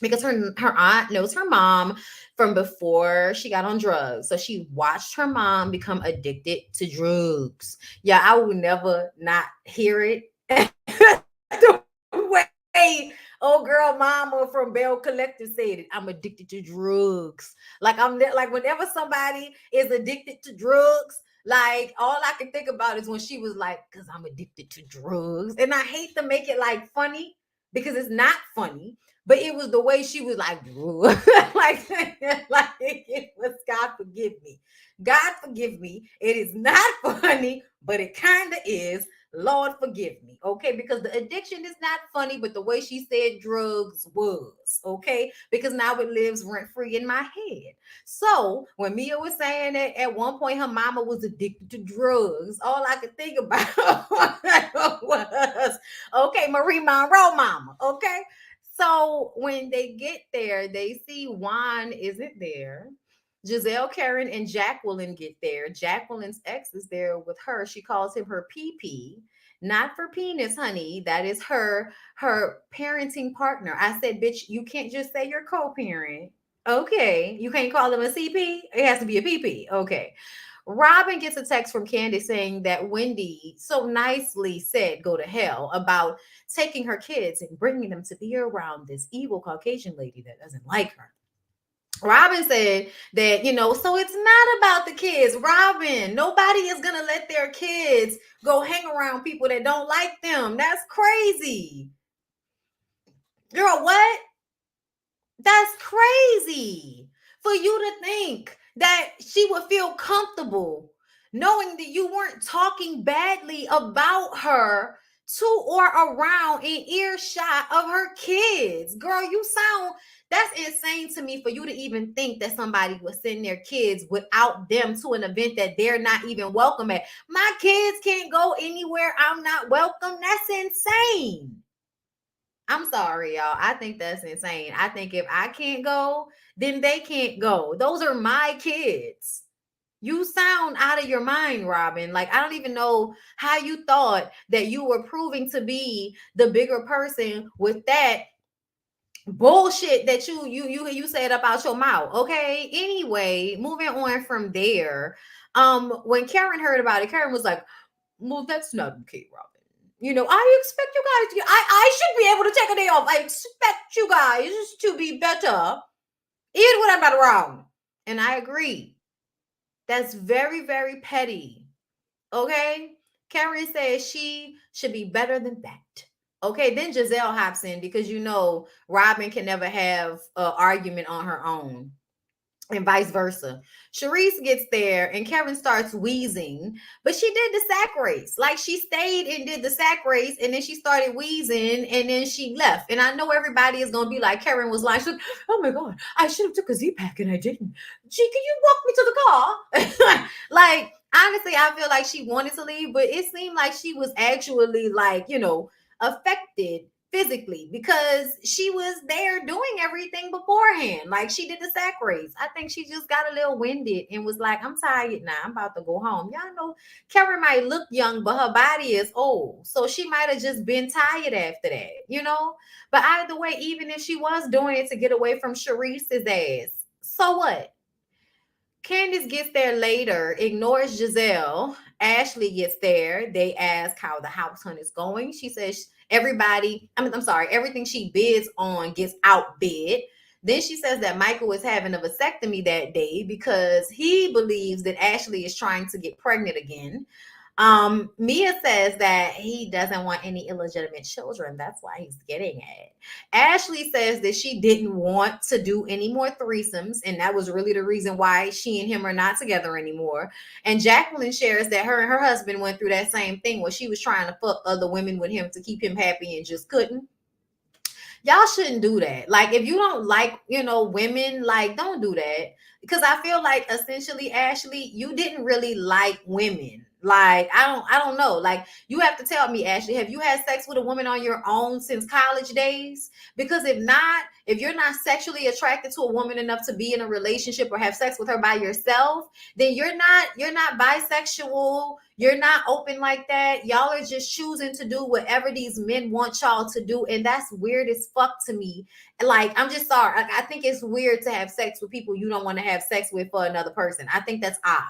because her aunt knows her mom from before she got on drugs. So she watched her mom become addicted to drugs. Yeah, I will never not hear it. The way old girl mama from Bell Collector said it. I'm addicted to drugs. Like whenever somebody is addicted to drugs, like all I can think about is when she was like, "Cause I'm addicted to drugs," and I hate to make it like funny because it's not funny, but it was the way she was like, like, like it was, God forgive me. God forgive me. It is not funny, but it kind of is. Lord forgive me. Okay. Because the addiction is not funny, but the way she said drugs was. Okay. Because now it lives rent free in my head. So when Mia was saying that at one point her mama was addicted to drugs, all I could think about was, okay, Marie Monroe mama. Okay. So when they get there, they see Juan isn't there. Giselle, Karen, and Jacqueline get there. Jacqueline's ex is there with her. She calls him her PP, not for penis, honey. That is her parenting partner. I said, bitch, you can't just say you're co-parent. Okay, you can't call him a CP. It has to be a PP. Okay. Robyn gets a text from Candace saying that Wendy so nicely said go to hell about taking her kids and bringing them to be around this evil Caucasian lady that doesn't like her. Robyn said that, so it's not about the kids. Robyn, nobody is going to let their kids go hang around people that don't like them. That's crazy. Girl, what? That's crazy for you to think that she would feel comfortable knowing that you weren't talking badly about her to or around in earshot of her kids. Girl, you sound, that's insane to me for you to even think that somebody would send their kids without them to an event that they're not even welcome at. My kids can't go anywhere I'm not welcome. That's insane. I'm sorry, y'all. I think that's insane. I think if I can't go, then they can't go. Those are my kids. You sound out of your mind, Robyn. Like, I don't even know how you thought that you were proving to be the bigger person with that bullshit that you said about your mouth. Okay. Anyway, moving on from there. When Karen heard about it, Karen was like, well, that's not okay, Robyn. I expect you guys to, I should be able to take a day off. I expect you guys to be better, even when I'm not around. And I agree. That's very, very petty. Okay. Karen says she should be better than that. Okay. Then Giselle hops in because Robyn can never have an argument on her own. And vice versa. Sharice gets there and Karen starts wheezing, but she did the sack race. Like she stayed and did the sack race and then she started wheezing and then she left. And I know everybody is going to be like, Karen was like, oh my God, I should have took a Z-Pack and I didn't. Gee, can you walk me to the car? Like, honestly, I feel like she wanted to leave, but it seemed like she was actually like, affected physically because she was there doing everything beforehand. Like she did the sack race. I think she just got a little winded and was like, I'm tired now. I'm about to go home. Y'all know Karen might look young, but her body is old. So she might have just been tired after that, But either way, even if she was doing it to get away from Sharice's ass, so what? Candace gets there later, ignores Giselle. Ashley gets there. They ask how the house hunt is going. She says everything she bids on gets outbid. Then she says that Michael is having a vasectomy that day because he believes that Ashley is trying to get pregnant again. Mia says that he doesn't want any illegitimate children. That's why he's getting it. Ashley says that she didn't want to do any more threesomes, and that was really the reason why she and him are not together anymore. And Jacqueline shares that her and her husband went through that same thing where she was trying to fuck other women with him to keep him happy and just couldn't. Y'all shouldn't do that. Like, if you don't like, women, like, don't do that. Because I feel like essentially, Ashley, you didn't really like women. Like, I don't know. Like, you have to tell me, Ashley, have you had sex with a woman on your own since college days? Because if not, if you're not sexually attracted to a woman enough to be in a relationship or have sex with her by yourself, then you're not bisexual. You're not open like that. Y'all are just choosing to do whatever these men want y'all to do. And that's weird as fuck to me. Like, I'm just sorry. Like, I think it's weird to have sex with people you don't want to have sex with for another person. I think that's odd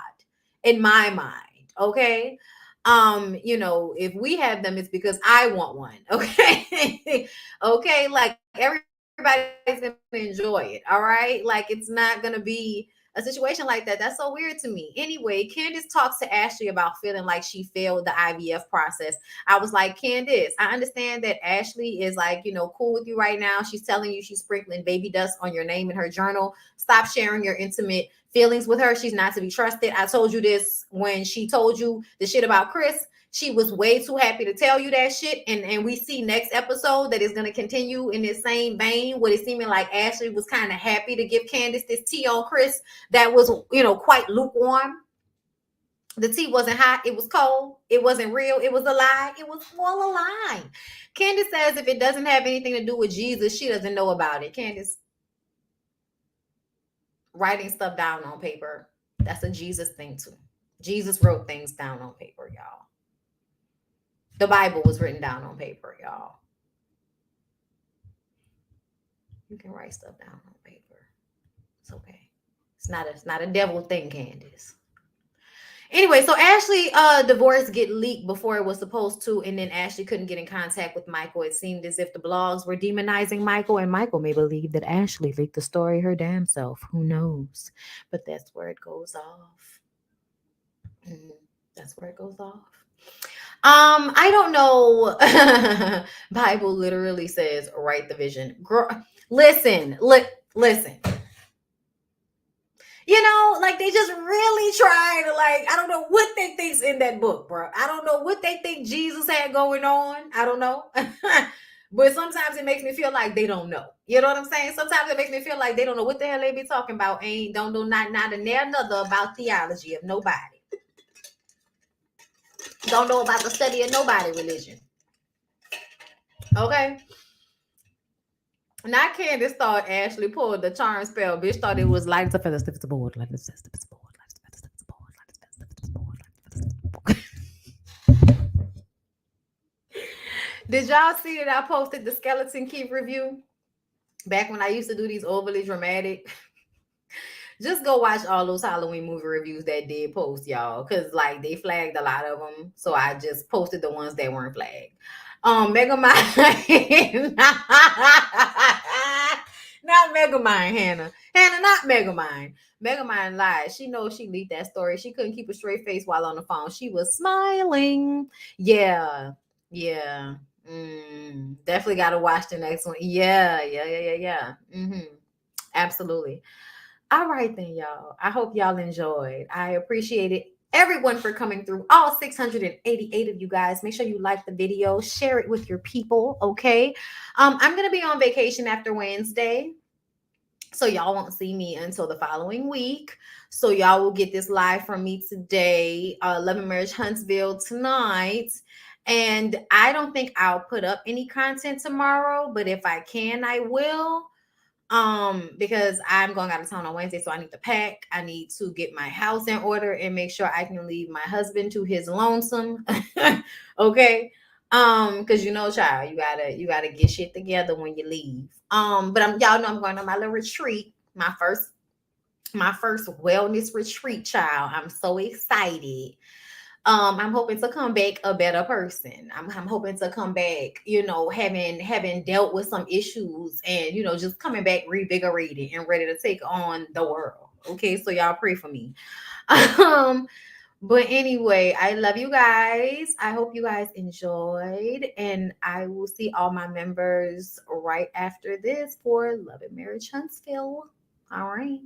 in my mind. Okay. If we have them, it's because I want one. Okay. Okay. Like, everybody's gonna enjoy it. All right. Like, it's not gonna be a situation like that. That's so weird to me. Anyway, Candace talks to Ashley about feeling like she failed the IVF process. I was like, Candace, I understand that Ashley is like, cool with you right now. She's telling you she's sprinkling baby dust on your name in her journal. Stop sharing your intimate feelings with her. She's not to be trusted. I told you this when she told you the shit about Chris. She was way too happy to tell you that shit. And we see next episode that is going to continue in this same vein, with it seeming like Ashley was kind of happy to give Candace this tea on Chris that was, quite lukewarm. The tea wasn't hot. It was cold. It wasn't real. It was a lie. It was all a lie. Candace says if it doesn't have anything to do with Jesus, she doesn't know about it. Candace, writing stuff down on paper, that's a Jesus thing too. Jesus wrote things down on paper, y'all. The Bible was written down on paper, y'all. You can write stuff down on paper. It's okay. It's not a devil thing, Candace. Anyway, so Ashley divorce get leaked before it was supposed to, and then Ashley couldn't get in contact with Michael. It seemed as if the blogs were demonizing Michael, and Michael may believe that Ashley leaked the story her damn self. Who knows? But that's where it goes off. That's where it goes off. I don't know. Bible literally says, write the vision. Listen. Like, they just really try to, like, I don't know what they think's in that book, bro. I don't know what they think Jesus had going on. I don't know. But sometimes it makes me feel like they don't know. You know what I'm saying? Sometimes it makes me feel like they don't know what the hell they be talking about. Don't know not a near another about theology of nobody. Don't know about the study of nobody religion. Okay. Not Candace thought Ashley pulled the charm spell. Bitch thought it was light as a feather, stiff as a board, light as a feather, stiff as a board, light as a feather, stiff as a board, light as a feather, stiff as a board, light as a feather, stiff as a board. Did y'all see that I posted the Skeleton Key review back when I used to do these overly dramatic? Just go watch all those Halloween movie reviews that did post, y'all, because like they flagged a lot of them, so I just posted the ones that weren't flagged. Megamind, not Megamind, Hannah, not Megamind. Megamind lied. She knows she leaked that story. She couldn't keep a straight face while on the phone. She was smiling. Yeah. Definitely got to watch the next one. Yeah. Absolutely. All right then, y'all. I hope y'all enjoyed. I appreciate it. Everyone for coming through, all 688 of you guys. Make sure you like the video, share it with your people, okay? I'm going to be on vacation after Wednesday, so y'all won't see me until the following week. So y'all will get this live from me today, Love and Marriage Huntsville tonight. And I don't think I'll put up any content tomorrow, but if I can, I will. Because I'm going out of town on Wednesday, so I need to pack. I need to get my house in order and make sure I can leave my husband to his lonesome. Okay. Because child, you gotta get shit together when you leave. But y'all know I'm going on my little retreat, my first wellness retreat, child. I'm so excited. I'm hoping to come back a better person. I'm hoping to come back, having dealt with some issues and, just coming back revigorated and ready to take on the world. Okay. So y'all pray for me. But anyway, I love you guys. I hope you guys enjoyed, and I will see all my members right after this for Love and Marriage Huntsville. All right.